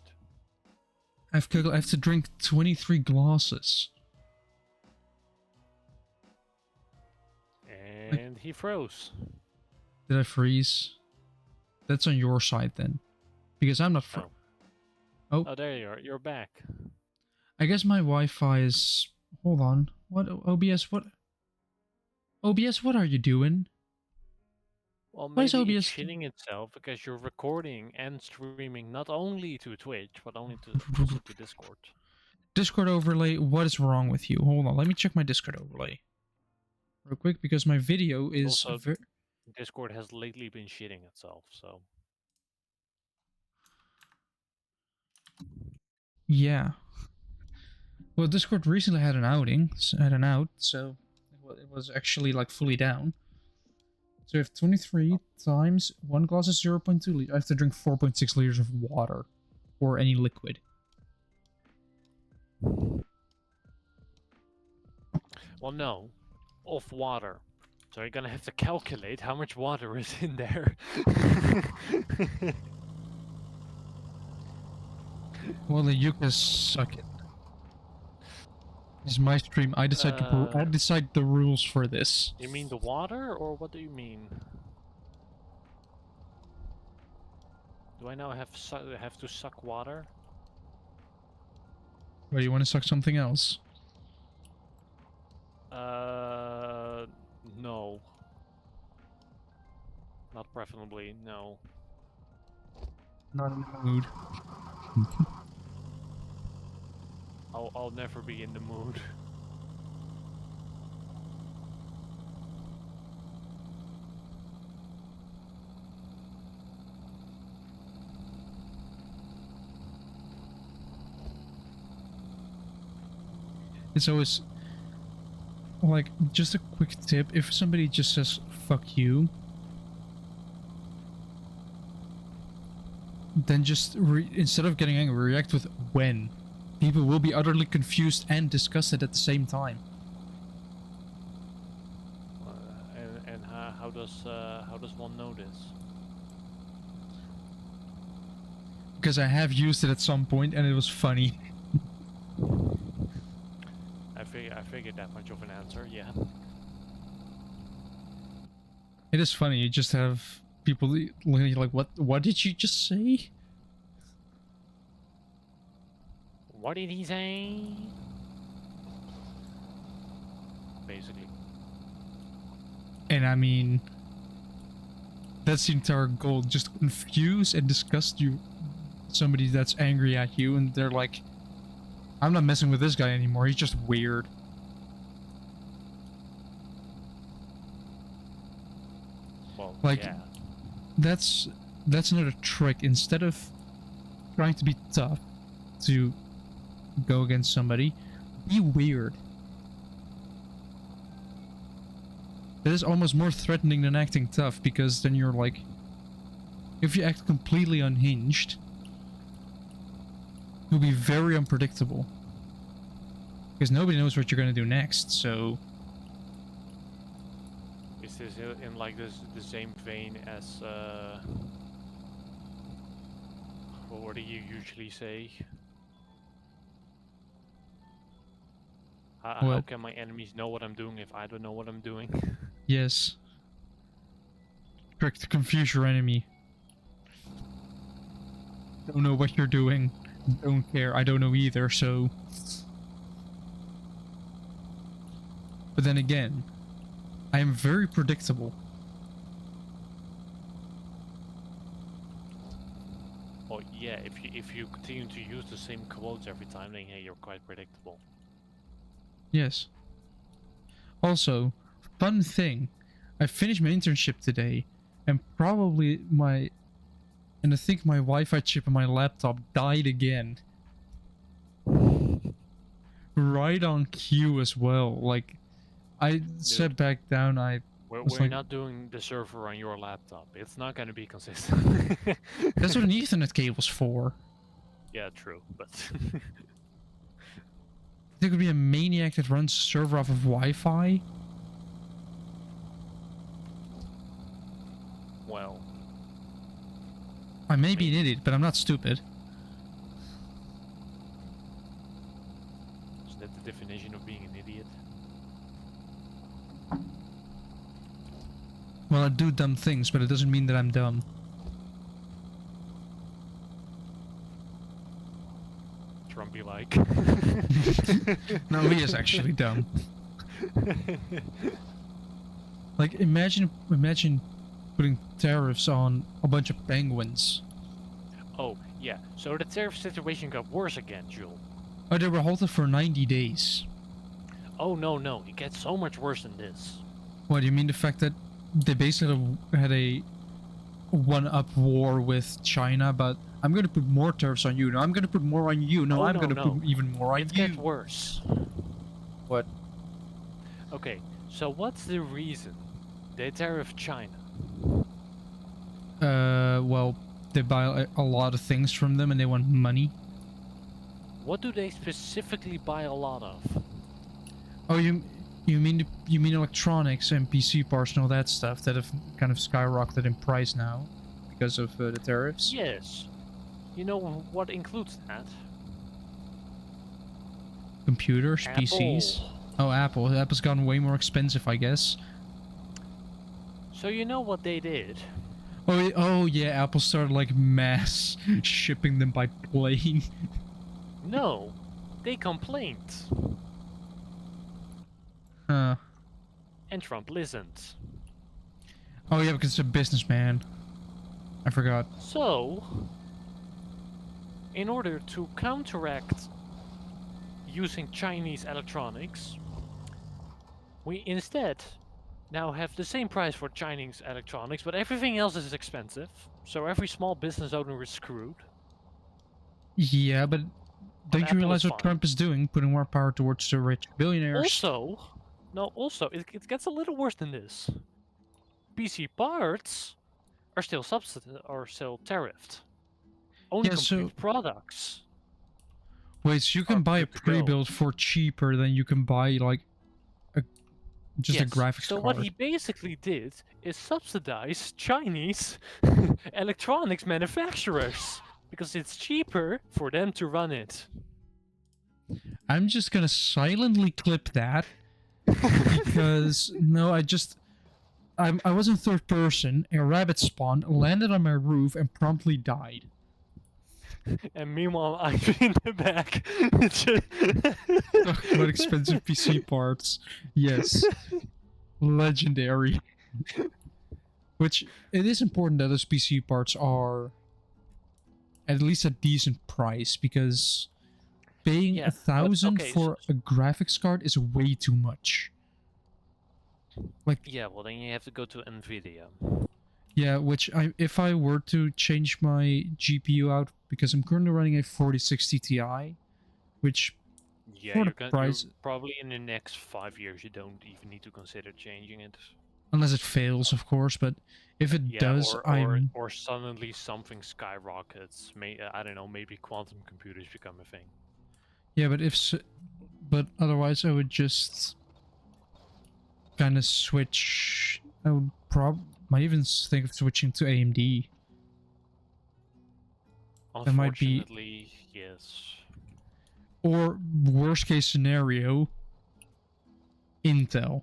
I have to drink 23 glasses. And he froze. Did I freeze? That's on your side then. Because I'm not frozen. Oh. Oh, there you are. You're back. I guess my Wi-Fi is... Hold on. What? OBS, what? OBS, what are you doing? Well, Why is maybe OBS it's shitting itself because you're recording and streaming not only to Twitch, but only also to Discord. Discord overlay, what is wrong with you? Hold on, let me check my Discord overlay. Real quick, because my video is... Also, Discord has lately been shitting itself, so... Yeah. Well, Discord recently had an outing, so it was actually like fully down. So I have 23 times 1 glass is 0.2 liters. I have to drink 4.6 liters of water or any liquid. Well, no, of water. So you're gonna have to calculate how much water is in there. Well, then you can suck it. This is my stream. I decide I decide the rules for this. You mean the water, or what do you mean? Do I now have to suck water? Or you want to suck something else? No. Not preferably, no. Not in the mood. I'll never be in the mood. It's always like, just a quick tip, if somebody just says fuck you, then just instead of getting angry, react with when. People will be utterly confused and disgusted at the same time. And how does one know this? Because I have used it at some point and it was funny. I figured that much of an answer. Yeah. It is funny. You just have people like, what did you just say? What did he say? Basically. And I mean, that's the entire goal. Just confuse and disgust you. Somebody that's angry at you, and they're like, I'm not messing with this guy anymore. He's just weird. Well, Like, yeah. that's another trick. Instead of trying to be tough to go against somebody, be weird. That is almost more threatening than acting tough, because then you're like, if you act completely unhinged, you'll be very unpredictable. Because nobody knows what you're gonna do next, so... Is this in like the same vein as what do you usually say? How What? can my enemies know what I'm doing if I don't know what I'm doing? Yes. Trick to confuse your enemy. Don't know what you're doing. Don't care. I don't know either, so... But then again, I am very predictable. Oh yeah, if you continue to use the same quotes every time, then yeah, you're quite predictable. Yes. Also, fun thing. I finished my internship today, and probably and I think my Wi-Fi chip on my laptop died again. Right on cue as well. Like, I sat back down, We're was like, not doing the server on your laptop. It's not gonna be consistent. that's what an Ethernet cable's for. Yeah, true, but There could be a maniac that runs a server off of Wi-Fi. well, I may be an idiot, but I'm not stupid. is that the definition of being an idiot? Well, I do dumb things, but it doesn't mean that I'm dumb. Trumpy like. No, he is actually dumb. Like, imagine putting tariffs on a bunch of penguins. Oh, yeah. So the tariff situation got worse again, Jules. Oh, they were halted for 90 days. Oh, no. It gets so much worse than this. What, do you mean the fact that they basically had a one-up war with China, but I'm gonna put more tariffs on you. No, I'm gonna put more on you. No, Oh, I'm no, gonna no. put even more on It you. gets worse. What? Okay, so what's the reason they tariff China? Well, they buy a lot of things from them and they want money. What do they specifically buy a lot of? Oh, you mean electronics and PC parts and all that stuff that have kind of skyrocketed in price now because of the tariffs? Yes. You know what includes that? Computers, Apple. PCs. Oh, Apple. Apple's gotten way more expensive, I guess. So you know what they did? Oh yeah, Apple started like mass shipping them by plane. No, they complained. Huh. And Trump listened. Oh yeah, because it's a businessman. I forgot. So, in order to counteract using Chinese electronics, we instead now have the same price for Chinese electronics, but everything else is expensive. So every small business owner is screwed. Yeah, but don't you Apple realize is what fine. Trump is doing? Putting more power towards the rich billionaires. Also, it gets a little worse than this. PC parts are still tariffed. Only Yeah, so- complete products. Wait, so you can Are buy a good to go. pre-built for cheaper than you can buy like just a Yes, graphics so card. what he basically did is subsidize Chinese electronics manufacturers because it's cheaper for them to run it. I'm just gonna silently clip that because no, I was in third person. A rabbit spawned, landed on my roof, and promptly died. And meanwhile, I'm in the back. Talk about expensive PC parts. Yes, legendary. Which it is important that those PC parts are at least a decent price because paying Yeah, but- 1,000 okay, for a graphics card is way too much. Yeah, well then you have to go to Nvidia. Yeah, which if I were to change my GPU out, because I'm currently running a 4060 Ti, which Yeah, For the you're price- probably in the next 5 years you don't even need to consider changing it. unless it fails, of course, but if it Yeah, does, or suddenly something skyrockets. I don't know, maybe quantum computers become a thing. yeah, but otherwise I would just kind of switch. I would might even think of switching to AMD. That might be- Unfortunately, yes. Or worst case scenario, Intel.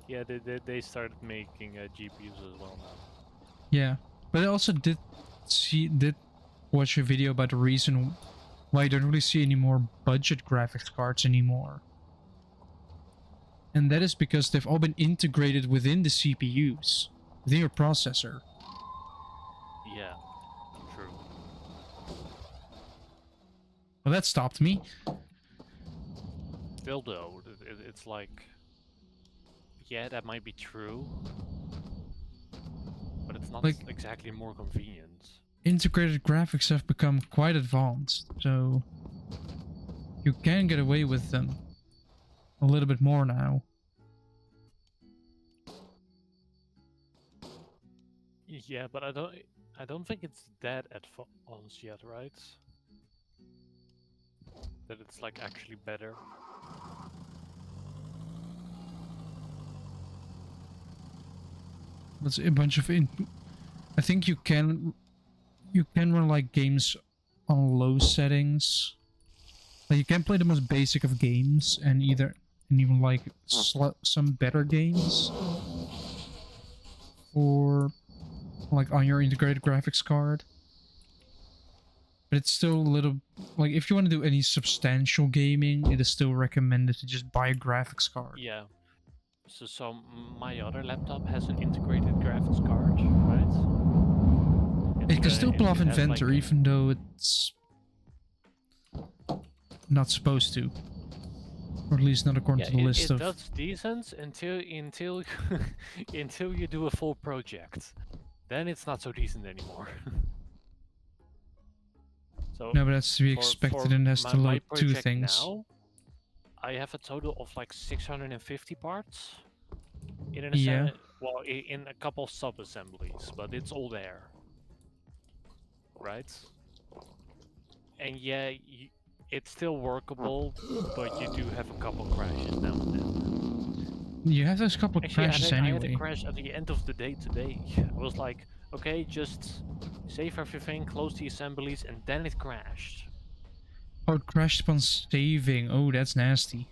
Yeah, they started making GPUs as well now. Yeah, but I also did watch a video about the reason why you don't really see any more budget graphics cards anymore. And that is because they've all been integrated within the CPUs, within your processor. Yeah, true. Well, that stopped me. Still though, it's like, yeah, that might be true, but it's not Like- exactly more convenient. Integrated graphics have become quite advanced, so you can get away with them a little bit more now. Yeah, but I don't think it's that advanced yet, right? That it's like actually better. That's a bunch of I think you can run like games on low settings. Like you can play the most basic of games and even like some better games, or like on your integrated graphics card. But it's still a little like if you want to do any substantial gaming, it is still recommended to just buy a graphics card. Yeah. So my other laptop has an integrated graphics card, right? It can still pull off it has, Inventor like, even though it's not supposed to. Or at least not according to the list it of... does decent until until you do a full project. Then it's not so decent anymore. So No, but that's to be for- expected for and has to my load two project things. now, I have a total of like 650 parts. In an Yeah. well, in a couple sub-assemblies, but it's all there. Right? And yeah, it's still workable, but you do have a couple crashes now and then. You have those couple of Actually, crashes I had anyway. a crash at the end of the day today. I was like, okay, just save everything, close the assemblies, and then it crashed. Oh, it crashed upon saving. Oh, that's nasty.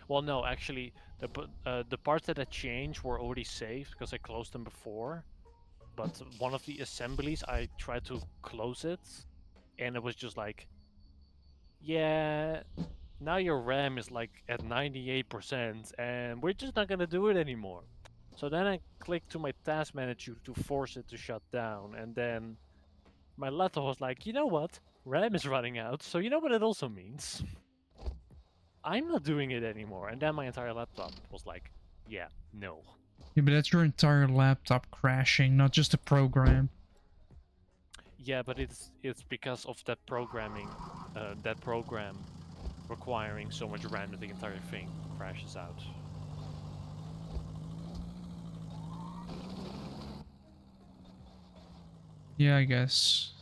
Well, no, actually, the parts that I changed were already saved because I closed them before. But one of the assemblies, I tried to close it, and it was just like, yeah, now your RAM is like at 98%, and we're just not gonna do it anymore. So then I clicked to my task manager to force it to shut down, and then my laptop was like, you know what? RAM is running out, so you know what it also means? I'm not doing it anymore. And then my entire laptop was like, yeah, no. Yeah, but that's your entire laptop crashing, not just a program. Yeah, but it's because of that programming, that program requiring so much RAM that the entire thing crashes out. Yeah, I guess.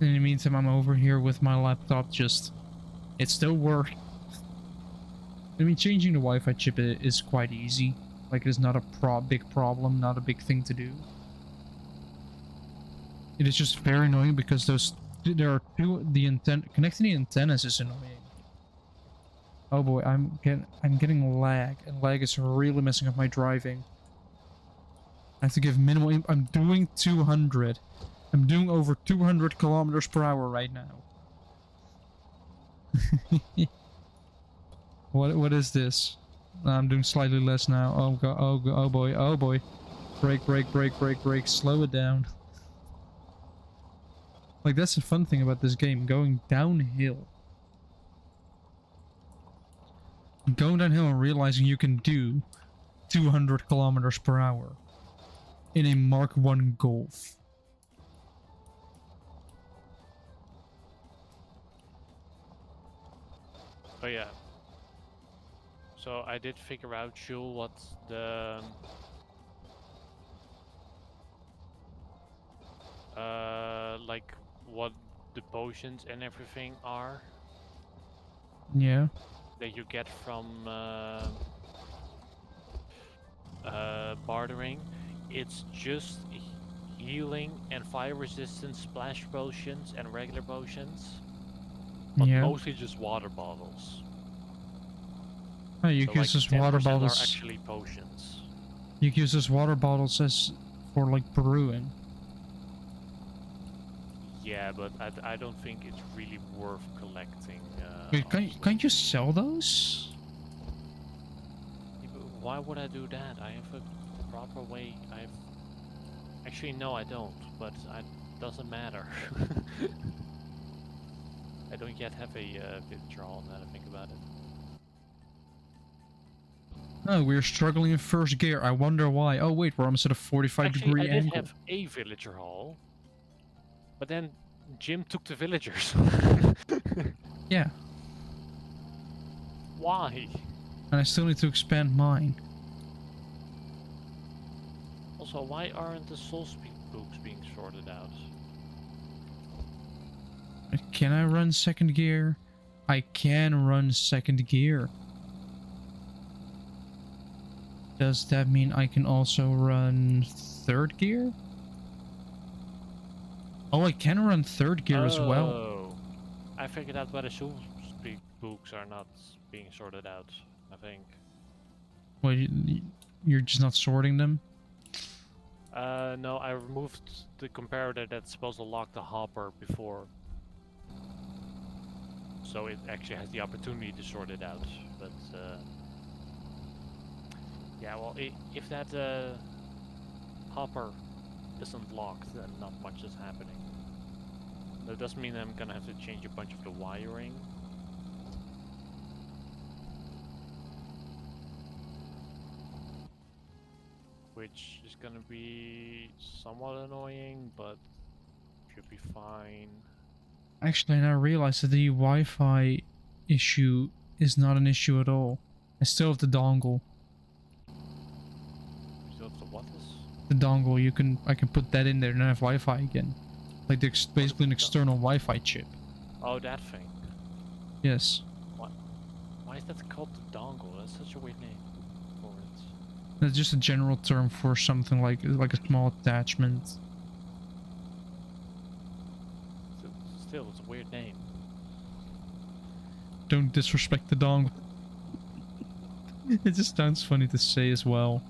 In the meantime, I'm over here with my laptop just... It still works. I mean, changing the Wi-Fi chip is quite easy. Like, it's not a big problem, not a big thing to do. It is just very annoying because there are two, connecting the antennas is annoying. Oh boy, I'm getting lag, and lag is really messing up my driving. I have to give minimal, I'm doing 200. I'm doing over 200 kilometers per hour right now. What is this? I'm doing slightly less now. Oh god, oh boy, oh boy. Brake, brake, brake, brake, brake, slow it down. Like, that's the fun thing about this game, going downhill. Going downhill and realizing you can do 200 kilometers per hour in a Mark 1 Golf. Oh yeah. So I did figure out, Jules, what the like what the potions and everything are Yeah. that you get from bartering. It's just healing and fire resistance splash potions and regular potions, but Yeah. mostly just water bottles. Oh, you So can use like this water 10% bottles. are actually potions. You can use this water bottles as for like brewing. Yeah, but I don't think it's really worth collecting. Wait, honestly. can't you sell those? Yeah, but why would I do that? I have a proper way. Actually, no, I don't. But it doesn't matter. I don't yet have a withdrawal now that I think about it. Oh, we're struggling in first gear. I wonder why. Oh wait, we're almost at a 45 Actually, degree I did angle. have a villager hall, but then Jim took the villagers. Yeah, Why? and I still need to expand mine. Also, why aren't the soul speed books being sorted out? Can I run second gear? I can run second gear. Does that mean I can also run third gear? Oh, I can run third gear as well. Oh, I figured out why the soul speed books are not being sorted out. I think. Well, you're just not sorting them? No, I removed the comparator that's supposed to lock the hopper before. So it actually has the opportunity to sort it out. But, yeah, well, if that hopper isn't locked, then not much is happening. That doesn't mean I'm gonna have to change a bunch of the wiring. Which is gonna be somewhat annoying, but should be fine. Actually, I now realize that the Wi-Fi issue is not an issue at all. I still have the dongle. So the what is? The dongle, I can put that in there and I have Wi-Fi again. Like basically an external Wi-Fi chip. Oh, that thing. Yes. Why is that called the dongle? That's such a weird name for it. That's just a general term for something like a small attachment. Still, it's a weird name. Don't disrespect the dongle. It just sounds funny to say as well.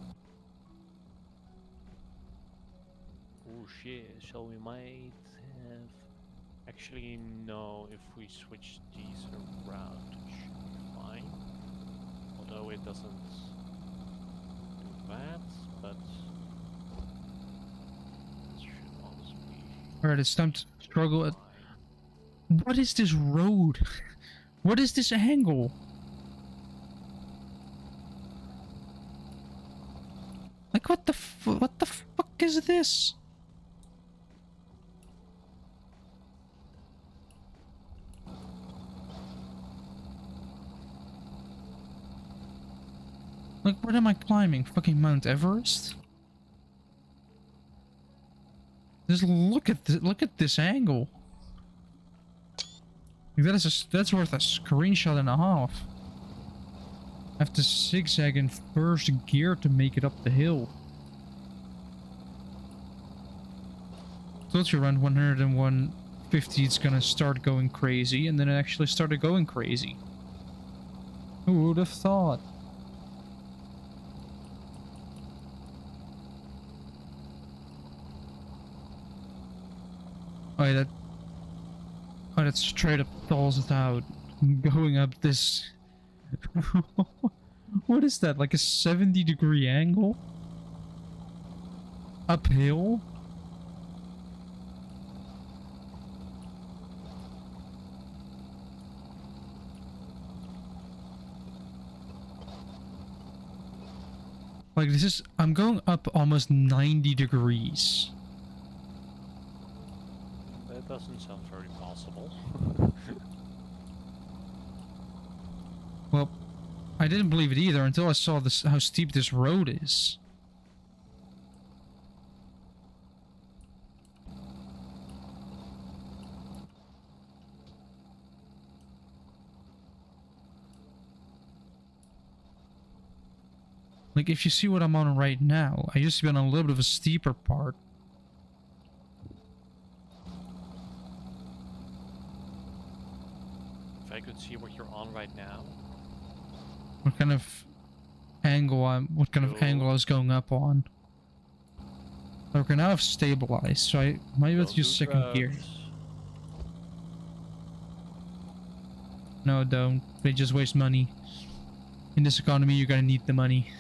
Oh shit, so we might have... Actually, no, if we switch these around, it should be fine. Although it doesn't do that, but... This should honestly be Alright, it's time to struggle at... fine. What is this road? What is this angle? Like, what the fuck is this? Like, what am I climbing? Fucking Mount Everest? Just look at this, look at this angle. Like, that's worth a screenshot and a half. I have to zigzag in first gear to make it up the hill. Told you around 101.50 it's gonna start going crazy, and then it actually started going crazy. Who would have thought? Oh, yeah, that straight up stalls it out. Going up this... What is that? Like a 70-degree angle? Uphill? Like, this is... I'm going up almost 90 degrees. That doesn't sound very possible. Well, I didn't believe it either until I saw this, how steep this road is. Like, if you see what I'm on right now, I used to be on a little bit of a steeper part. If I could see what you're on right now. What kind of angle I was going up on. Okay, now I've stabilized, so I might be able to use second gear. No, don't. They just waste money. In this economy, you're gonna need the money.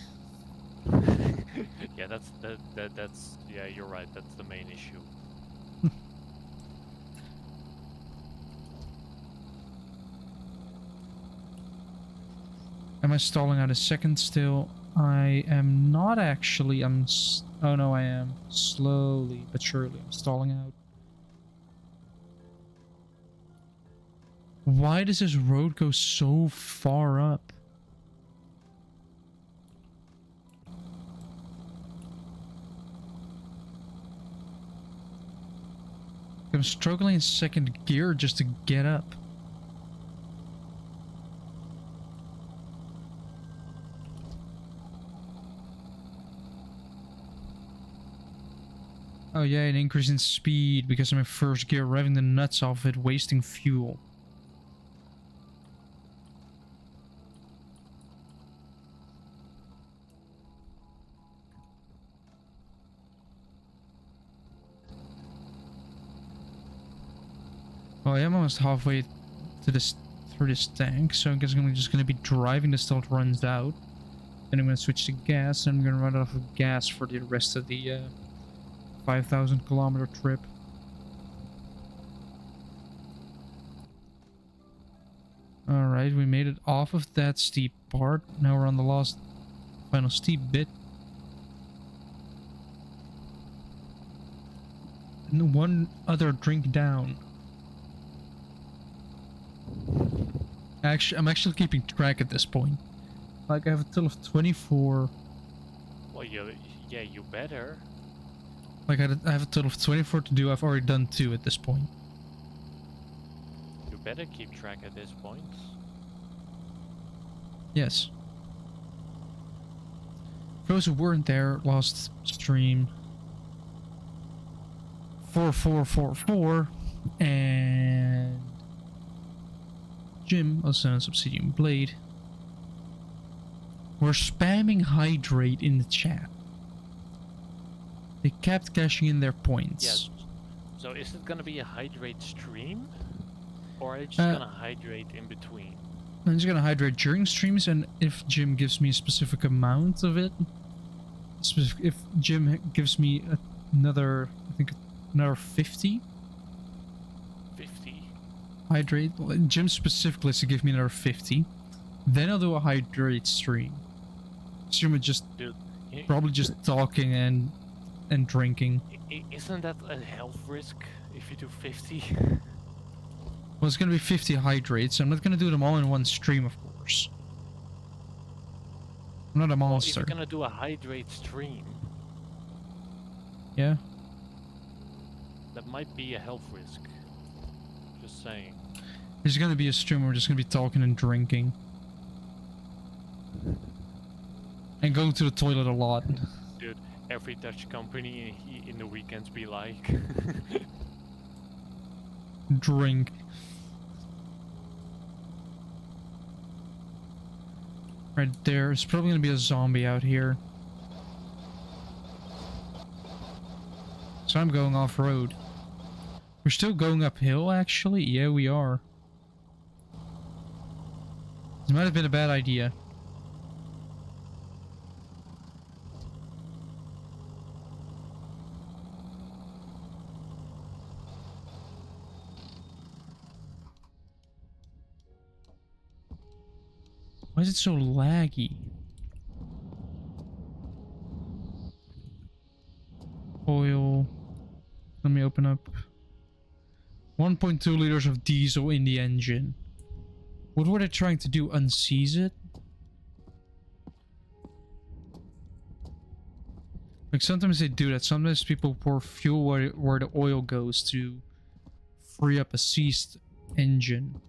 Yeah, that's yeah, you're right. That's the main issue. Am I stalling out a second still? I am not actually. Oh no, I am. Slowly but surely, I'm stalling out. Why does this road go so far up? I'm struggling in second gear just to get up. Oh yeah, an increase in speed because I'm in first gear, revving the nuts off it, wasting fuel. Well, I am almost halfway to this through this tank, so I guess I'm just gonna be driving this till it runs out. Then I'm gonna switch to gas, and I'm gonna run out of gas for the rest of the 5,000 kilometer trip. Alright, we made it off of that steep part. Now we're on the final steep bit. And one other drink down. I'm actually keeping track at this point. Like, I have a total of 24. Well, yeah, you better. Like, I have a total of 24 to do. I've already done 2 at this point. You better keep track at this point. Yes. For those who weren't there last stream, 4444 and Jim, also known as Obsidian Blade, were spamming hydrate in the chat. They kept cashing in their points. Yes. So is it gonna be a hydrate stream? Or are you just gonna hydrate in between? I'm just gonna hydrate during streams, and if Jim gives me a specific amount of it, if Jim gives me another, I think another 50. 50? Hydrate. Jim specifically is to give me another 50. Then I'll do a hydrate stream. Stream with just probably just talking and drinking. Isn't that a health risk if you do 50? Well, it's gonna be 50 hydrates. I'm not gonna do them all in one stream, of course. I'm not a Well, if monster. you're gonna do a hydrate stream, Yeah? that might be a health risk. Just saying. There's gonna be a stream where we're just gonna be talking and drinking. And going to the toilet a lot. Dude, every Dutch company in the weekends be like. Drink. Right there's probably gonna be a zombie out here. So I'm going off-road. We're still going uphill, actually? Yeah, we are. This might have been a bad idea. Why is it so laggy? Oil. Let me open up. 1.2 liters of diesel in the engine. What were they trying to do? Unseize it? Like sometimes they do that. Sometimes people pour fuel where the oil goes to free up a seized engine.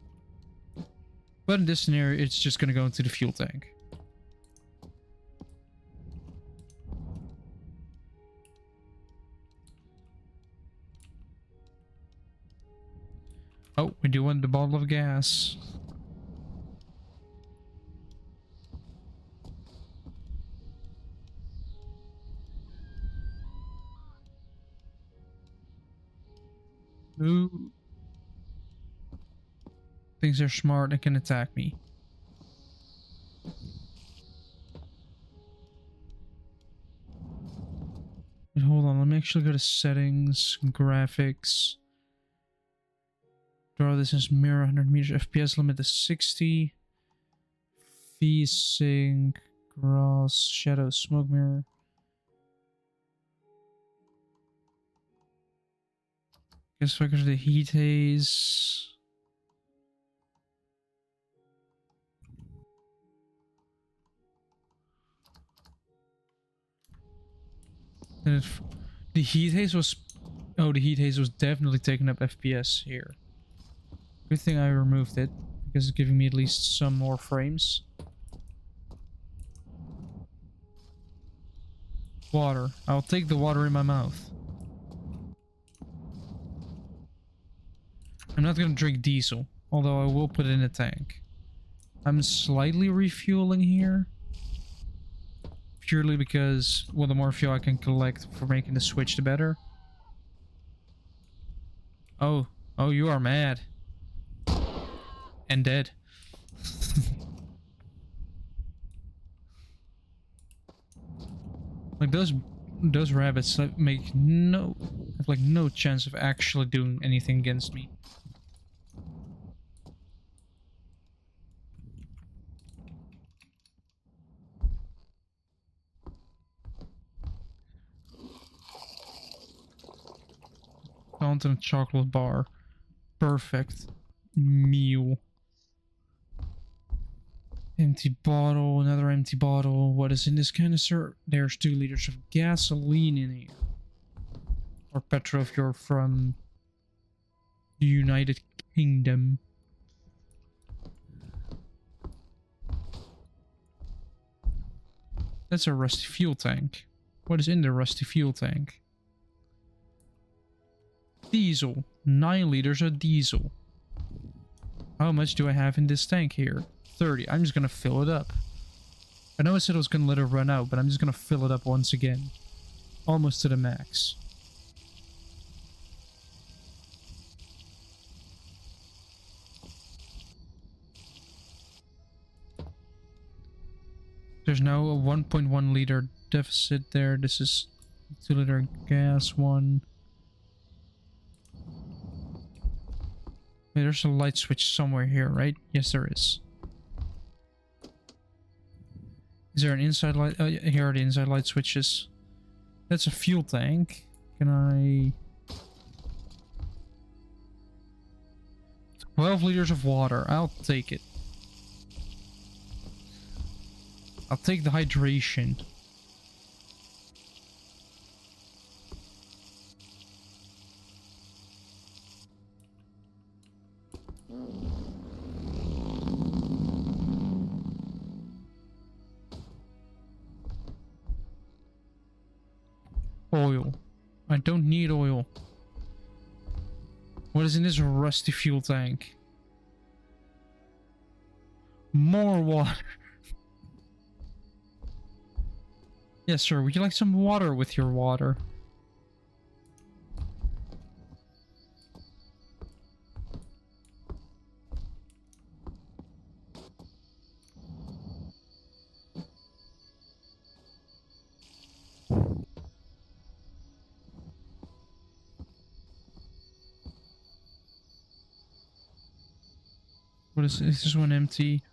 But in this scenario, it's just gonna go into the fuel tank. Oh, we do want the bottle of gas. Ooh. Things are smart and can attack me. But hold on, let me actually go to settings, graphics. Draw distance, mirror 100 meters, FPS limit to 60. V-sync, grass, shadow, smoke mirror. Guess if I go to the heat haze. And the heat haze was... Oh, the heat haze was definitely taking up FPS here. Good thing I removed it, because it's giving me at least some more frames. Water. I'll take the water in my mouth. I'm not gonna drink diesel, although I will put it in a tank. I'm slightly refueling here. Purely because, well, the more fuel I can collect for making the switch, the better. Oh, you are mad. And dead. Like those rabbits have like no chance of actually doing anything against me. Fountain chocolate bar. Perfect meal. Empty bottle, another empty bottle. What is in this canister? There's 2 liters of gasoline in here. Or petrol if you're from the United Kingdom. That's a rusty fuel tank. What is in the rusty fuel tank? Diesel. 9 liters of diesel. How much do I have in this tank here? 30. I'm just gonna fill it up. I know I said I was gonna let it run out, but I'm just gonna fill it up once again. Almost to the max. There's now a 1.1 liter deficit there. This is 2 liter gas one. Wait, there's a light switch somewhere here, right? Yes, there is. Is there an inside light? Oh, yeah, here are the inside light switches. That's a fuel tank. Can I... 12 liters of water. I'll take it. I'll take the hydration. Oil. I don't need oil. What is in this rusty fuel tank? More water. Yes, sir. Would you like some water with your water? What is this? Is this one empty?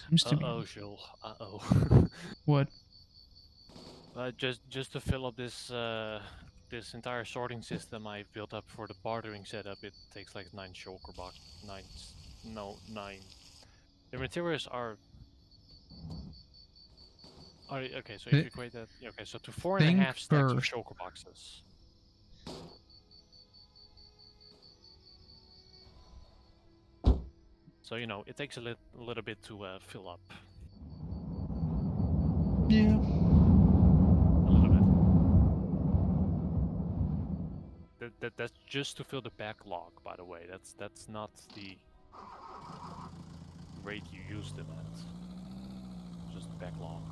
Seems to be. Uh-oh, Jill. Uh-oh. What? Just to fill up this this entire sorting system I built up for the bartering setup, it takes like 9 shulker box. 9. No, 9. The materials are. Okay, so if you equate that. Okay, so to 4.5 stacks of shulker boxes. So, you know, it takes a little bit to fill up. Yeah. A little bit. That's just to fill the backlog, by the way. That's not the rate you use them at. Just the backlog.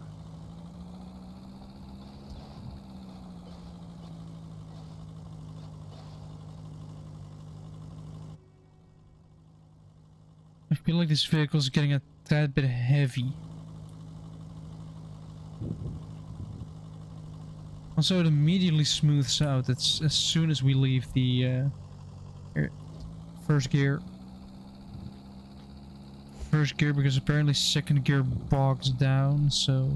I feel like this vehicle is getting a tad bit heavy. Also, it immediately smooths out as soon as we leave the first gear. First gear, because apparently second gear bogs down, so...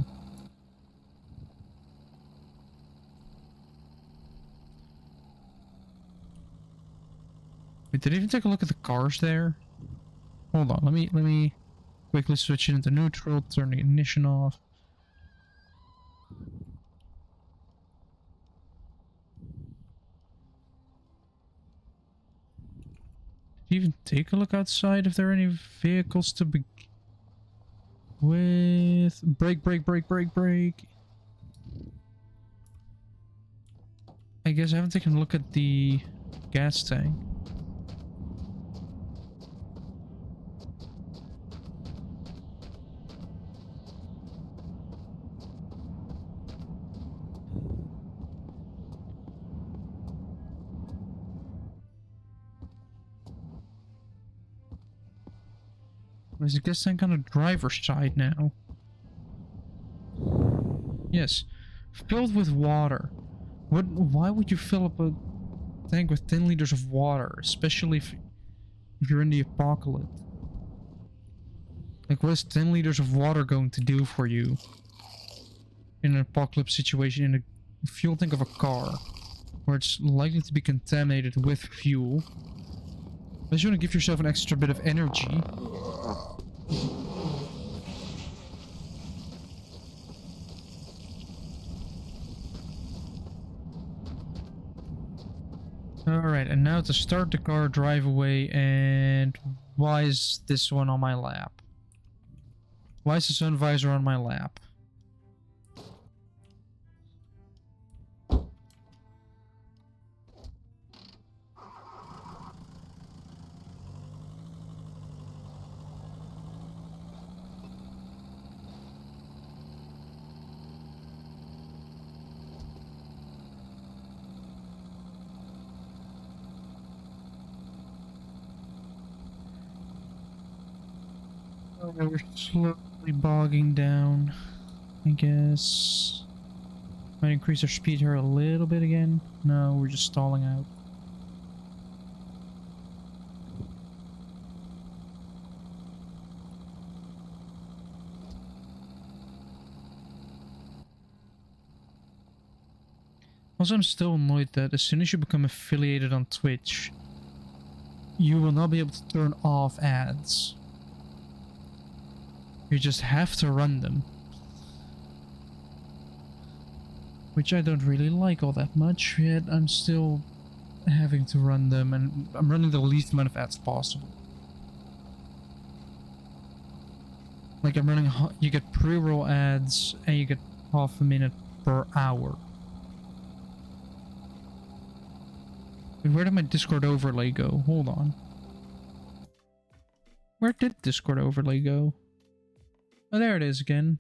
Wait, did I even take a look at the cars there? Hold on, let me quickly switch it into neutral, turn the ignition off. Did you even take a look outside if there are any vehicles to be with? Brake. I guess I haven't taken a look at the gas tank. Is the gas tank on the driver's side now? Yes. Filled with water. Why would you fill up a tank with 10 liters of water? Especially if you're in the apocalypse. Like, what is 10 liters of water going to do for you? In an apocalypse situation, in a fuel tank of a car. Where it's likely to be contaminated with fuel. Unless you want to give yourself an extra bit of energy. Alright, and now to start the car, drive away, and why is this one on my lap? Why is the sun visor on my lap? Oh, we're slowly bogging down, I guess. Might increase our speed here a little bit again. No, we're just stalling out. Also, I'm still annoyed that as soon as you become affiliated on Twitch, you will not be able to turn off ads. You just have to run them. Which I don't really like all that much, yet I'm still having to run them, and I'm running the least amount of ads possible. Like I'm running, you get pre-roll ads, and you get half a minute per hour. Wait, where did my Discord overlay go? Hold on. Where did Discord overlay go? Oh, there it is again.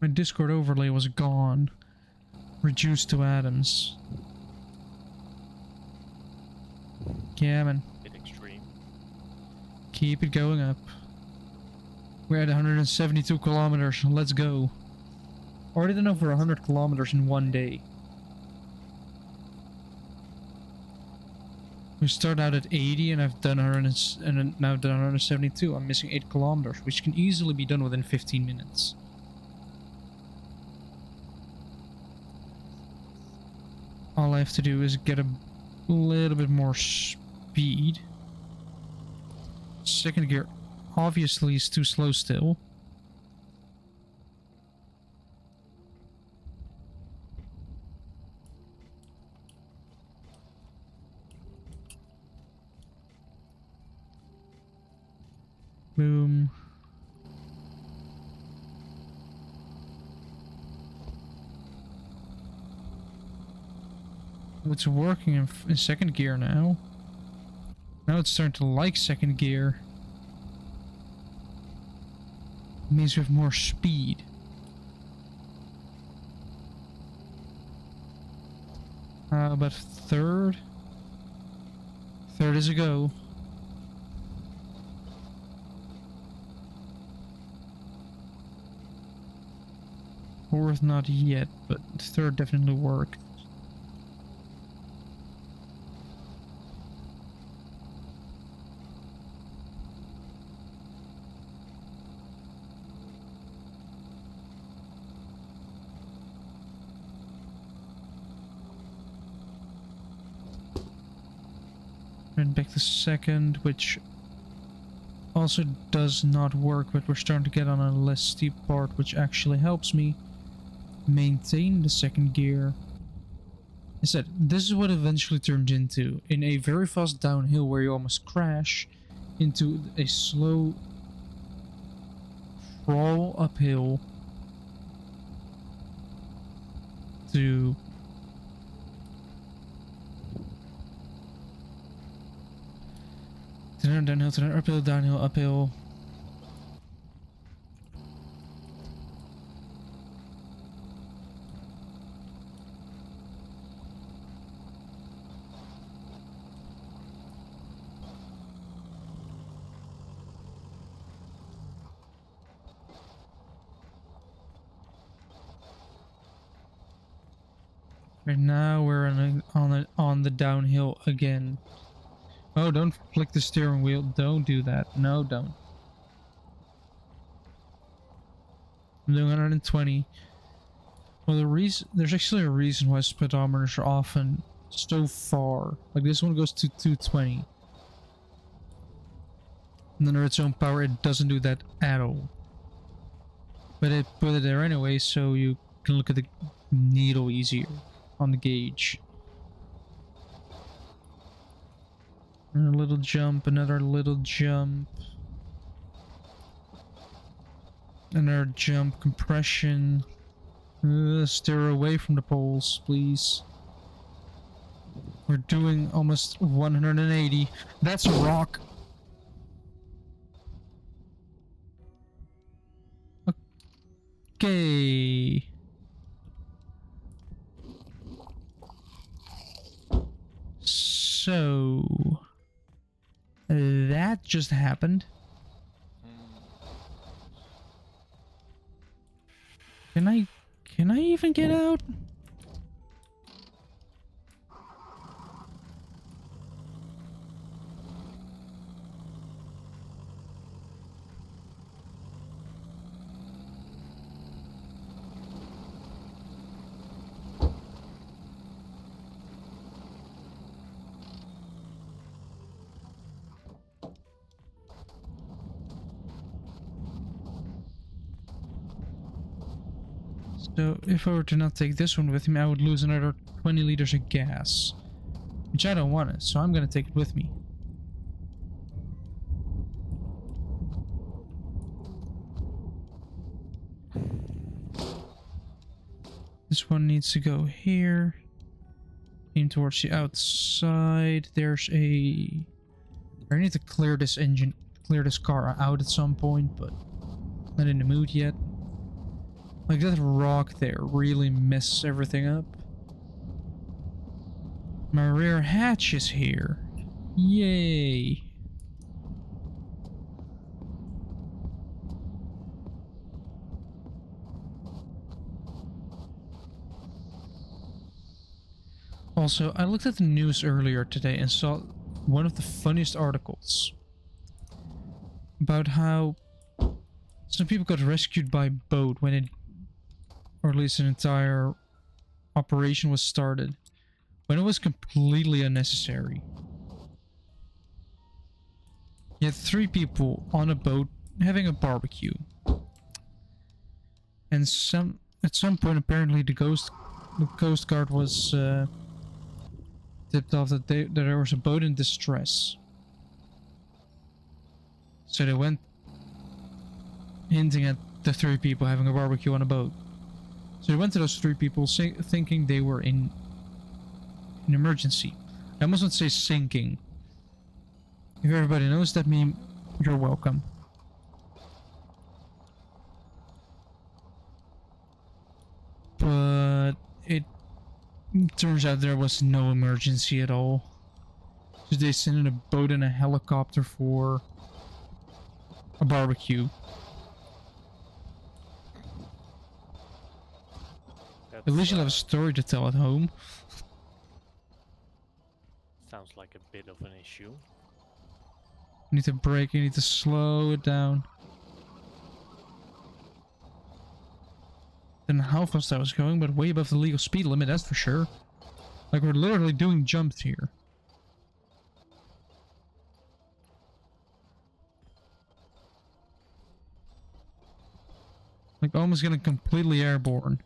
My Discord overlay was gone. Reduced to atoms. Yeah, man. Bit extreme. Keep it going up. We're at 172 kilometers. Let's go. Already done over 100 kilometers in one day. We start out at 80 and I've done 100 and now done 172. I'm missing 8 kilometers, which can easily be done within 15 minutes. All I have to do is get a little bit more speed. Second gear obviously is too slow still. Boom. It's working in second gear now. Now it's starting to like second gear. It means we have more speed. How about third? Third is a go. Fourth not yet, but third definitely worked. And back to second, which also does not work, but we're starting to get on a less steep part, which actually helps me maintain the second gear. I said, this is what eventually turned into, in a very fast downhill where you almost crash, into a slow crawl uphill to downhill to uphill, downhill, uphill. Right now we're on the downhill again. Oh, don't flick the steering wheel. Don't do that. No, don't. I'm doing 120. Well, there's actually a reason why speedometers are often so far. Like this one goes to 220. And under its own power, it doesn't do that at all. But it put it there anyway, so you can look at the needle easier on the gauge. And a little jump, another little jump. Another jump, compression. Steer away from the poles, please. We're doing almost 180. That's a rock. Okay. So that just happened. Can I even get out? So if I were to not take this one with me, I would lose another 20 liters of gas. Which I don't want it, so I'm gonna take it with me. This one needs to go here. Aim towards the outside. There's a... I need to clear this engine, clear this car out at some point, but not in the mood yet. Like that rock there really messes everything up. My rear hatch is here. Yay. Also, I looked at the news earlier today and saw one of the funniest articles about how some people got rescued by boat when it, or at least an entire operation was started, when it was completely unnecessary. You had 3 people on a boat having a barbecue. And at some point apparently the Coast Guard was tipped off that there was a boat in distress. So they went hinting at the 3 people having a barbecue on a boat. So they went to those 3 people thinking they were in an emergency. I almost want to say sinking. If everybody knows that meme, you're welcome. But it turns out there was no emergency at all. So they sent in a boat and a helicopter for a barbecue. At least you'll have a story to tell at home. Sounds like a bit of an issue. You need to brake, you need to slow it down. Don't know how fast I was going, but way above the legal speed limit, that's for sure. Like, we're literally doing jumps here. Like, almost getting completely airborne.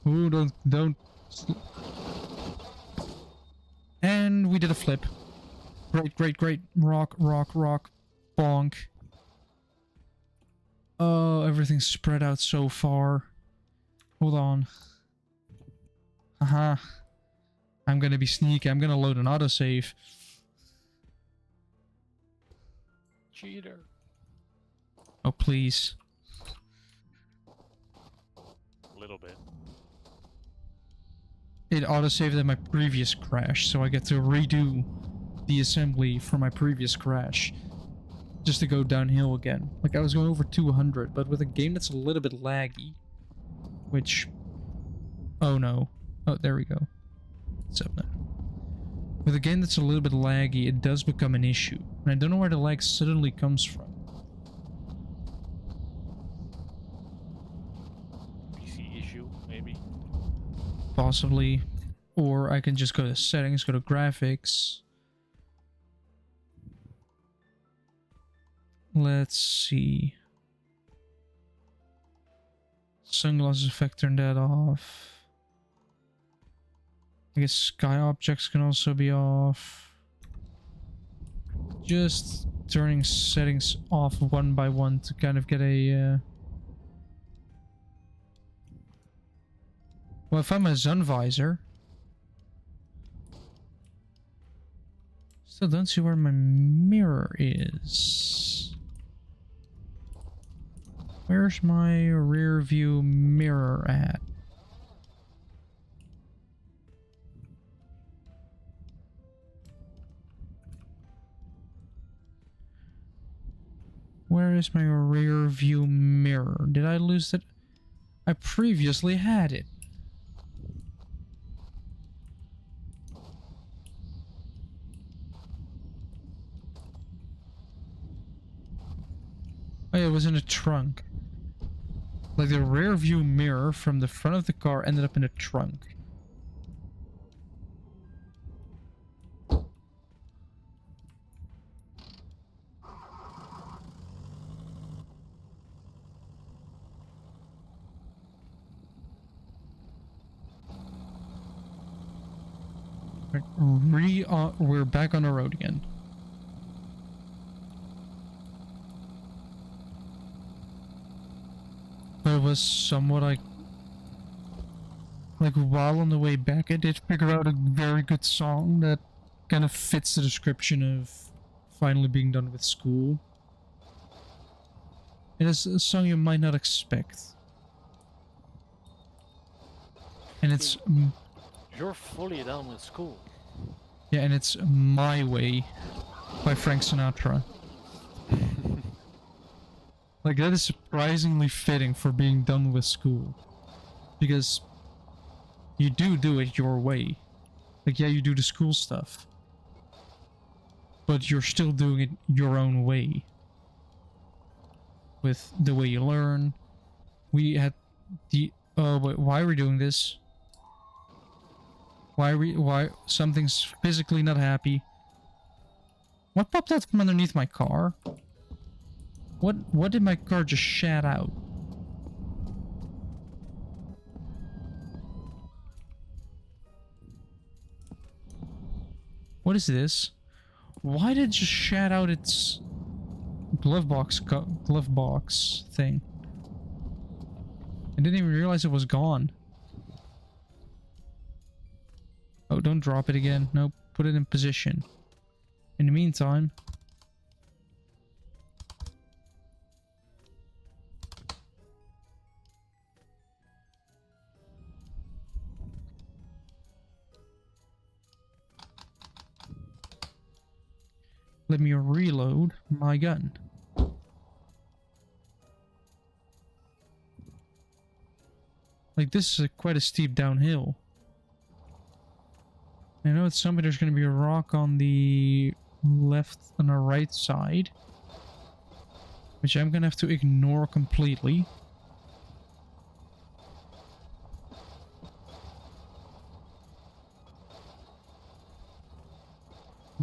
Ooh, don't. And we did a flip. Great. Rock. Bonk. Oh, everything's spread out so far. Hold on. Haha. I'm gonna be sneaky. I'm gonna load an autosave. Cheater. Oh, please. A little bit. It autosaved at my previous crash, so I get to redo the assembly for my previous crash. Just to go downhill again. Like, I was going over 200, but with a game that's a little bit laggy. Which... Oh no. Oh, there we go. It's up now. With a game that's a little bit laggy, it does become an issue. And I don't know where the lag suddenly comes from. PC issue, maybe? Possibly. Or I can just go to settings, go to graphics. Let's see. Sunglasses effect, turn that off. I guess sky objects can also be off. Just turning settings off one by one to kind of get a... Well, I found my sun visor. Still don't see where my mirror is. Where's my rear view mirror at? Where is my rear view mirror? Did I lose it? I previously had it. Oh yeah, it was in the trunk. Like the rear view mirror from the front of the car ended up in the trunk. we're back on the road again. But it was somewhat like while on the way back, I did figure out a very good song that kind of fits the description of finally being done with school. It is a song you might not expect. And it's... You're fully done with school. Yeah, and it's My Way by Frank Sinatra. Like, that is surprisingly fitting for being done with school. Because you do it your way. Like, yeah, you do the school stuff. But you're still doing it your own way. With the way you learn. We had the... Oh, wait, why are we doing this? Why something's physically not happy? What popped out from underneath my car? What did my car just shat out? What is this? Why did it just shat out its glove box thing? I didn't even realize it was gone. Oh, don't drop it again. Nope, put it in position. In the meantime... Let me reload my gun. Like, this is quite a steep downhill. I know at some point there's going to be a rock on the left and the right side, which I'm going to have to ignore completely.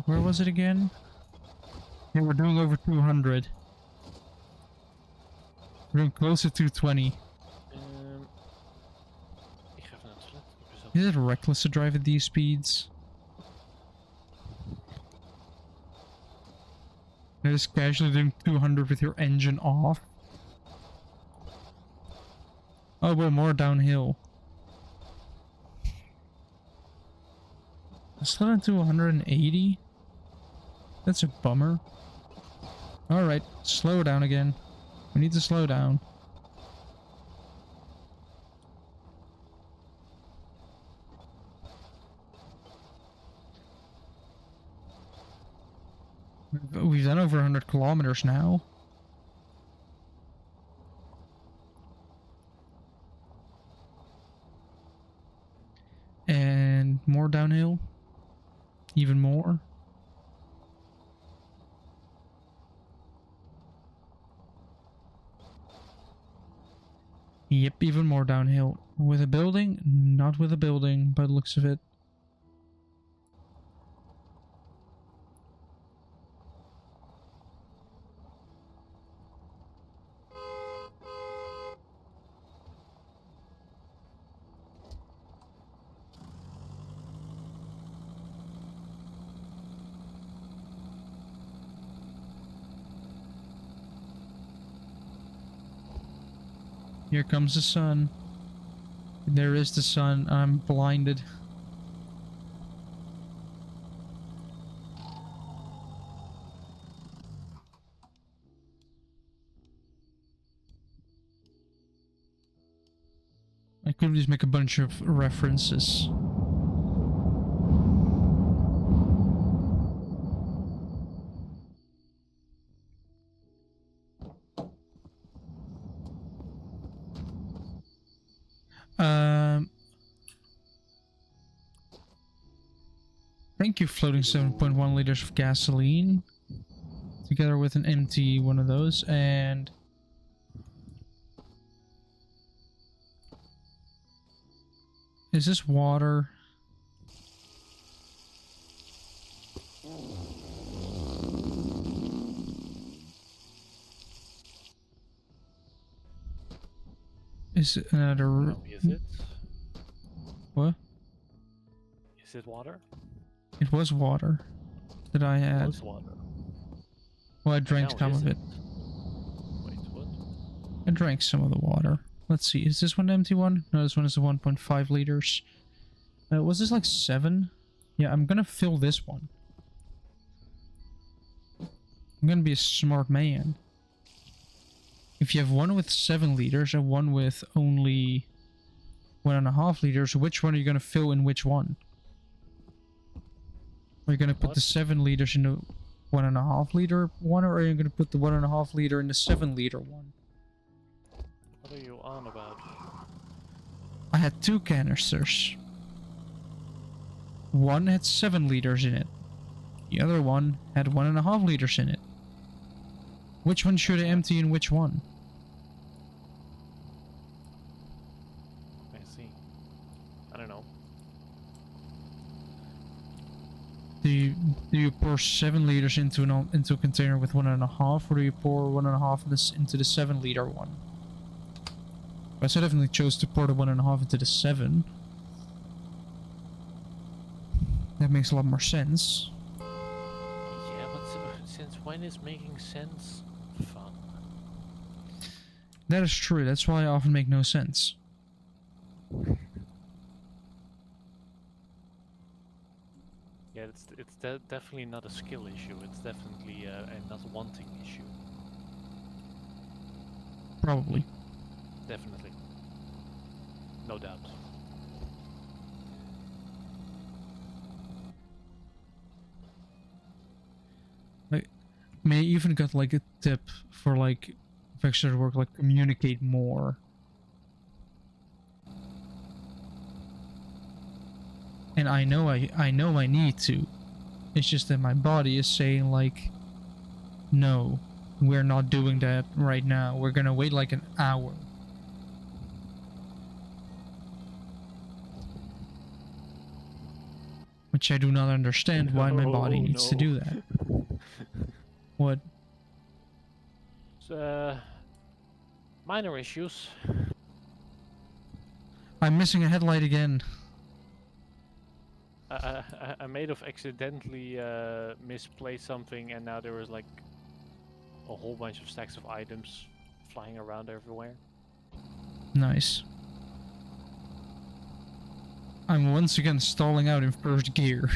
Where was it again? Yeah, we're doing over 200. We're doing close to 220. Ik ga even naar het toilet. Is it reckless to drive at these speeds? You're just casually doing 200 with your engine off. Oh, but more downhill. Slow down to 180? That's a bummer. Alright, slow down again. We need to slow down. We've done over 100 kilometers now. And more downhill. Even more. Yep, even more downhill. With a building? Not with a building, by the looks of it. Here comes the sun. There is the sun. I'm blinded. I could just make a bunch of references. Thank you, floating 7.1 liters of gasoline. Together with an empty one of those, and... Is this water? Is it another... No, is it? What? Is it water? It was water that I had. Was water. Well, I And drank now some of isn't. it. Wait, what? I drank some of the water. Let's see, is this one the empty one? No, this one is the 1.5 liters. Was this like 7? Yeah, I'm gonna fill this one. I'm gonna be a smart man. If you have one with 7 liters and one with only 1.5 liters, which one are you gonna fill in which one? Are you gonna put the 7 liters in the 1.5 liter one, or are you gonna put the 1.5 liter in the 7 liter one? What are you on about? I had 2 canisters. One had 7 liters in it. The other one had 1.5 liters in it. Which one should I empty in which one? I see. I don't know. Do you pour 7 liters into a container with 1.5, or do you pour 1.5 into the 7 liter one? I definitely chose to pour the 1.5 into the 7. That makes a lot more sense. Yeah, but since when is making sense fun? That is true. That's why I often make no sense. Yeah, it's definitely not a skill issue. It's definitely a not wanting issue. Probably. Definitely. No doubt. May even got like a tip for like if I started work, like communicate more. And I know I need to. It's just that my body is saying like, no, we're not doing that right now. We're gonna wait like an hour. Which I do not understand why my body needs to do that. What? Minor issues. I'm missing a headlight again. I might have accidentally misplaced something, and now there was like a whole bunch of stacks of items flying around everywhere. Nice. I'm once again stalling out in first gear.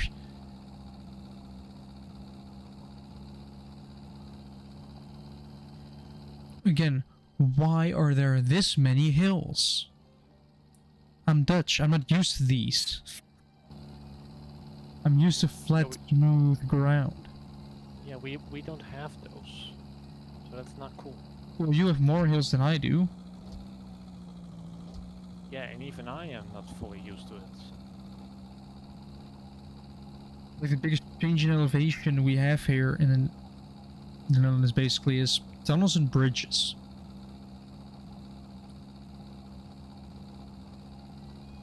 Again, why are there this many hills? I'm Dutch, I'm not used to these. I'm used to flat, smooth ground. Yeah, we don't have those, so that's not cool. Well, you have more hills than I do. Yeah, and even I am not fully used to it. Like the biggest change in elevation we have here in the Netherlands basically is tunnels and bridges.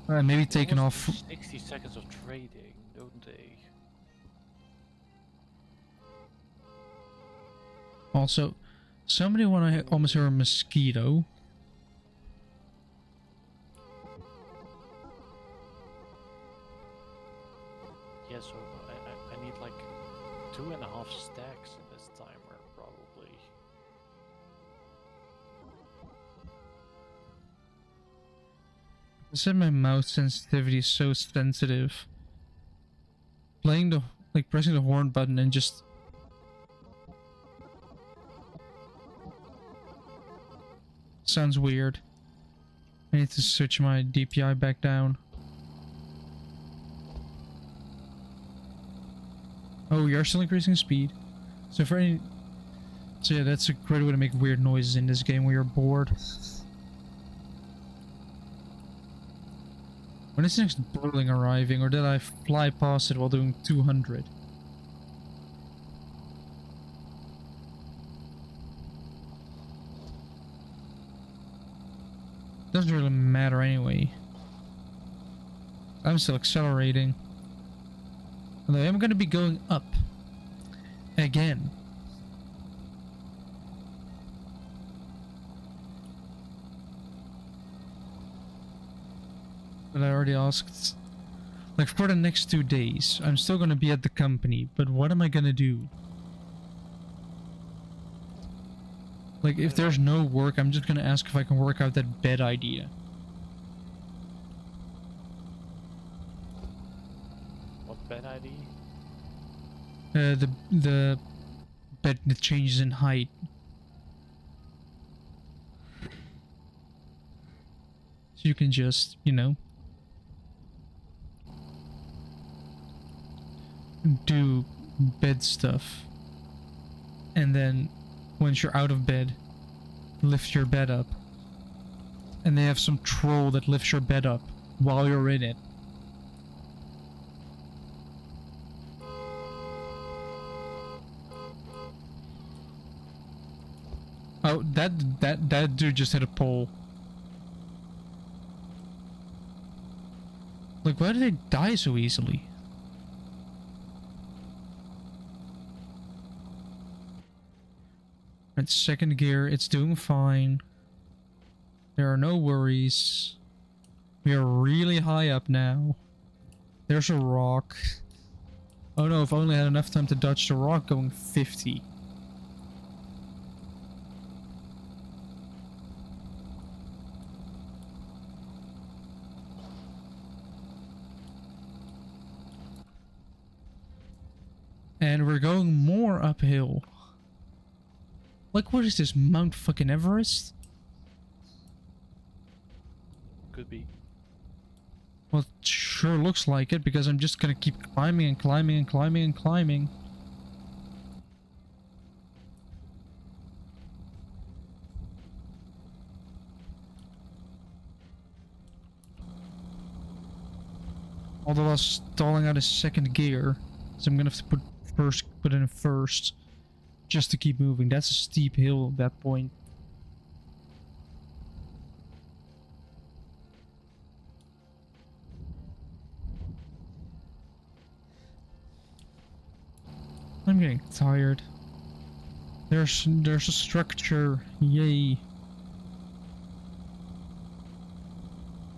Maybe taken off. 60 seconds of trading, don't they? Also, somebody want to almost hear a mosquito. Yeah, so I need like 2.5 stacks in this timer, probably. I said my mouse sensitivity is so sensitive. Playing the, like pressing the horn button and just... sounds weird. I need to switch my DPI back down. Oh, we are still increasing speed. So for any... So yeah, that's a great way to make weird noises in this game when you're bored. When is the next bowling arriving, or did I fly past it while doing 200? Doesn't really matter anyway. I'm still accelerating. Although I'm gonna be going up. Again. But I already asked. Like for the next 2 days, I'm still gonna be at the company, but what am I gonna do? Like if there's no work, I'm just gonna ask if I can work out that bed idea. What bad idea? The bed that changes in height. So you can just, you know, do bed stuff. And then once you're out of bed, lift your bed up. And they have some troll that lifts your bed up while you're in it. Oh, that dude just hit a pole. Like, why do they die so easily? It's second gear, it's doing fine. There are no worries. We are really high up now. There's a rock. Oh no, if I only had enough time to dodge the rock going 50. And we're going more uphill. Like, what is this, Mount fucking Everest? Could be. Well, it sure looks like it, because I'm just gonna keep climbing and climbing and climbing and climbing. Although I was stalling out a second gear, so I'm gonna have to put in first, just to keep moving. That's a steep hill at that point. I'm getting tired. There's a structure. Yay.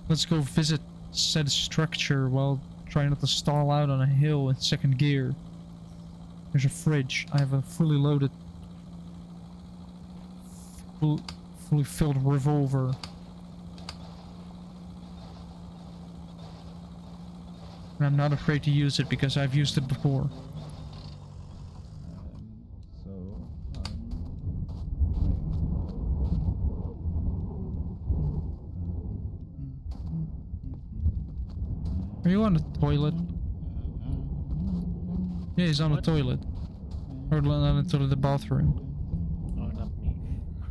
Let's go visit said structure while trying not to stall out on a hill in second gear. There's a fridge. I have a fully loaded, fully filled revolver. And I'm not afraid to use it because I've used it before. Are you on the toilet? Yeah, he's on the toilet. Or on the toilet, the bathroom. Oh, not me.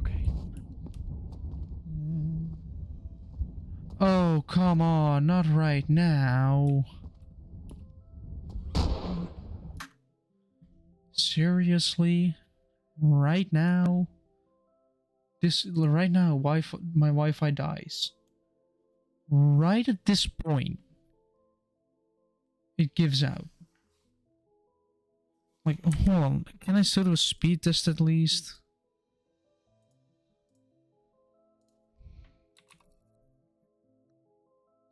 Okay. Oh, come on, not right now. Seriously? Right now? Right now, my Wi-Fi dies. Right at this point, it gives out. Like, hold on, can I still do a speed test at least?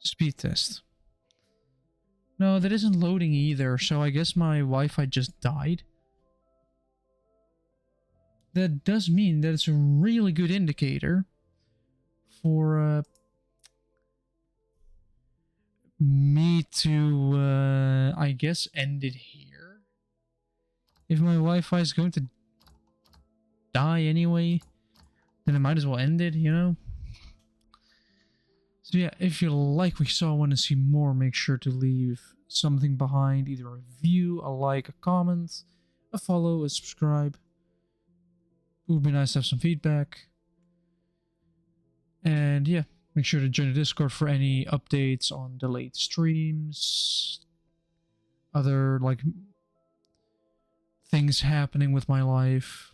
Speed test. No, that isn't loading either, so I guess my Wi-Fi just died. That does mean that it's a really good indicator for me to, I guess, end it here. If my Wi-Fi is going to die anyway, then I might as well end it, you know? So yeah, if you like what you saw, want to see more, make sure to leave something behind, either a review, a like, a comment, a follow, a subscribe. It would be nice to have some feedback. And yeah, make sure to join the Discord for any updates on delayed streams, other like things happening with my life,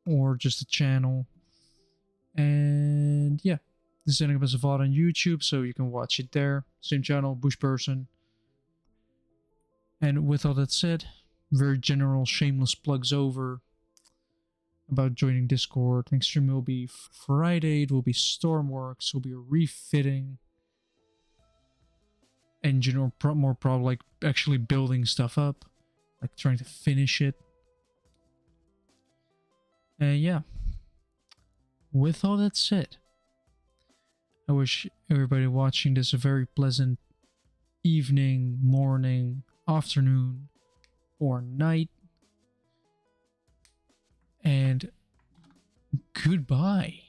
or just the channel. And yeah, this is ending up as a VOD on YouTube, so you can watch it there. Same channel, Bush Person. And with all that said, very general, shameless plugs over about joining Discord. Next stream will be Friday. It will be Stormworks. It will be a refitting. engine, or more probably like actually building stuff up, like trying to finish it. And yeah, with all that said, I wish everybody watching this a very pleasant evening, morning, afternoon, or night. And goodbye.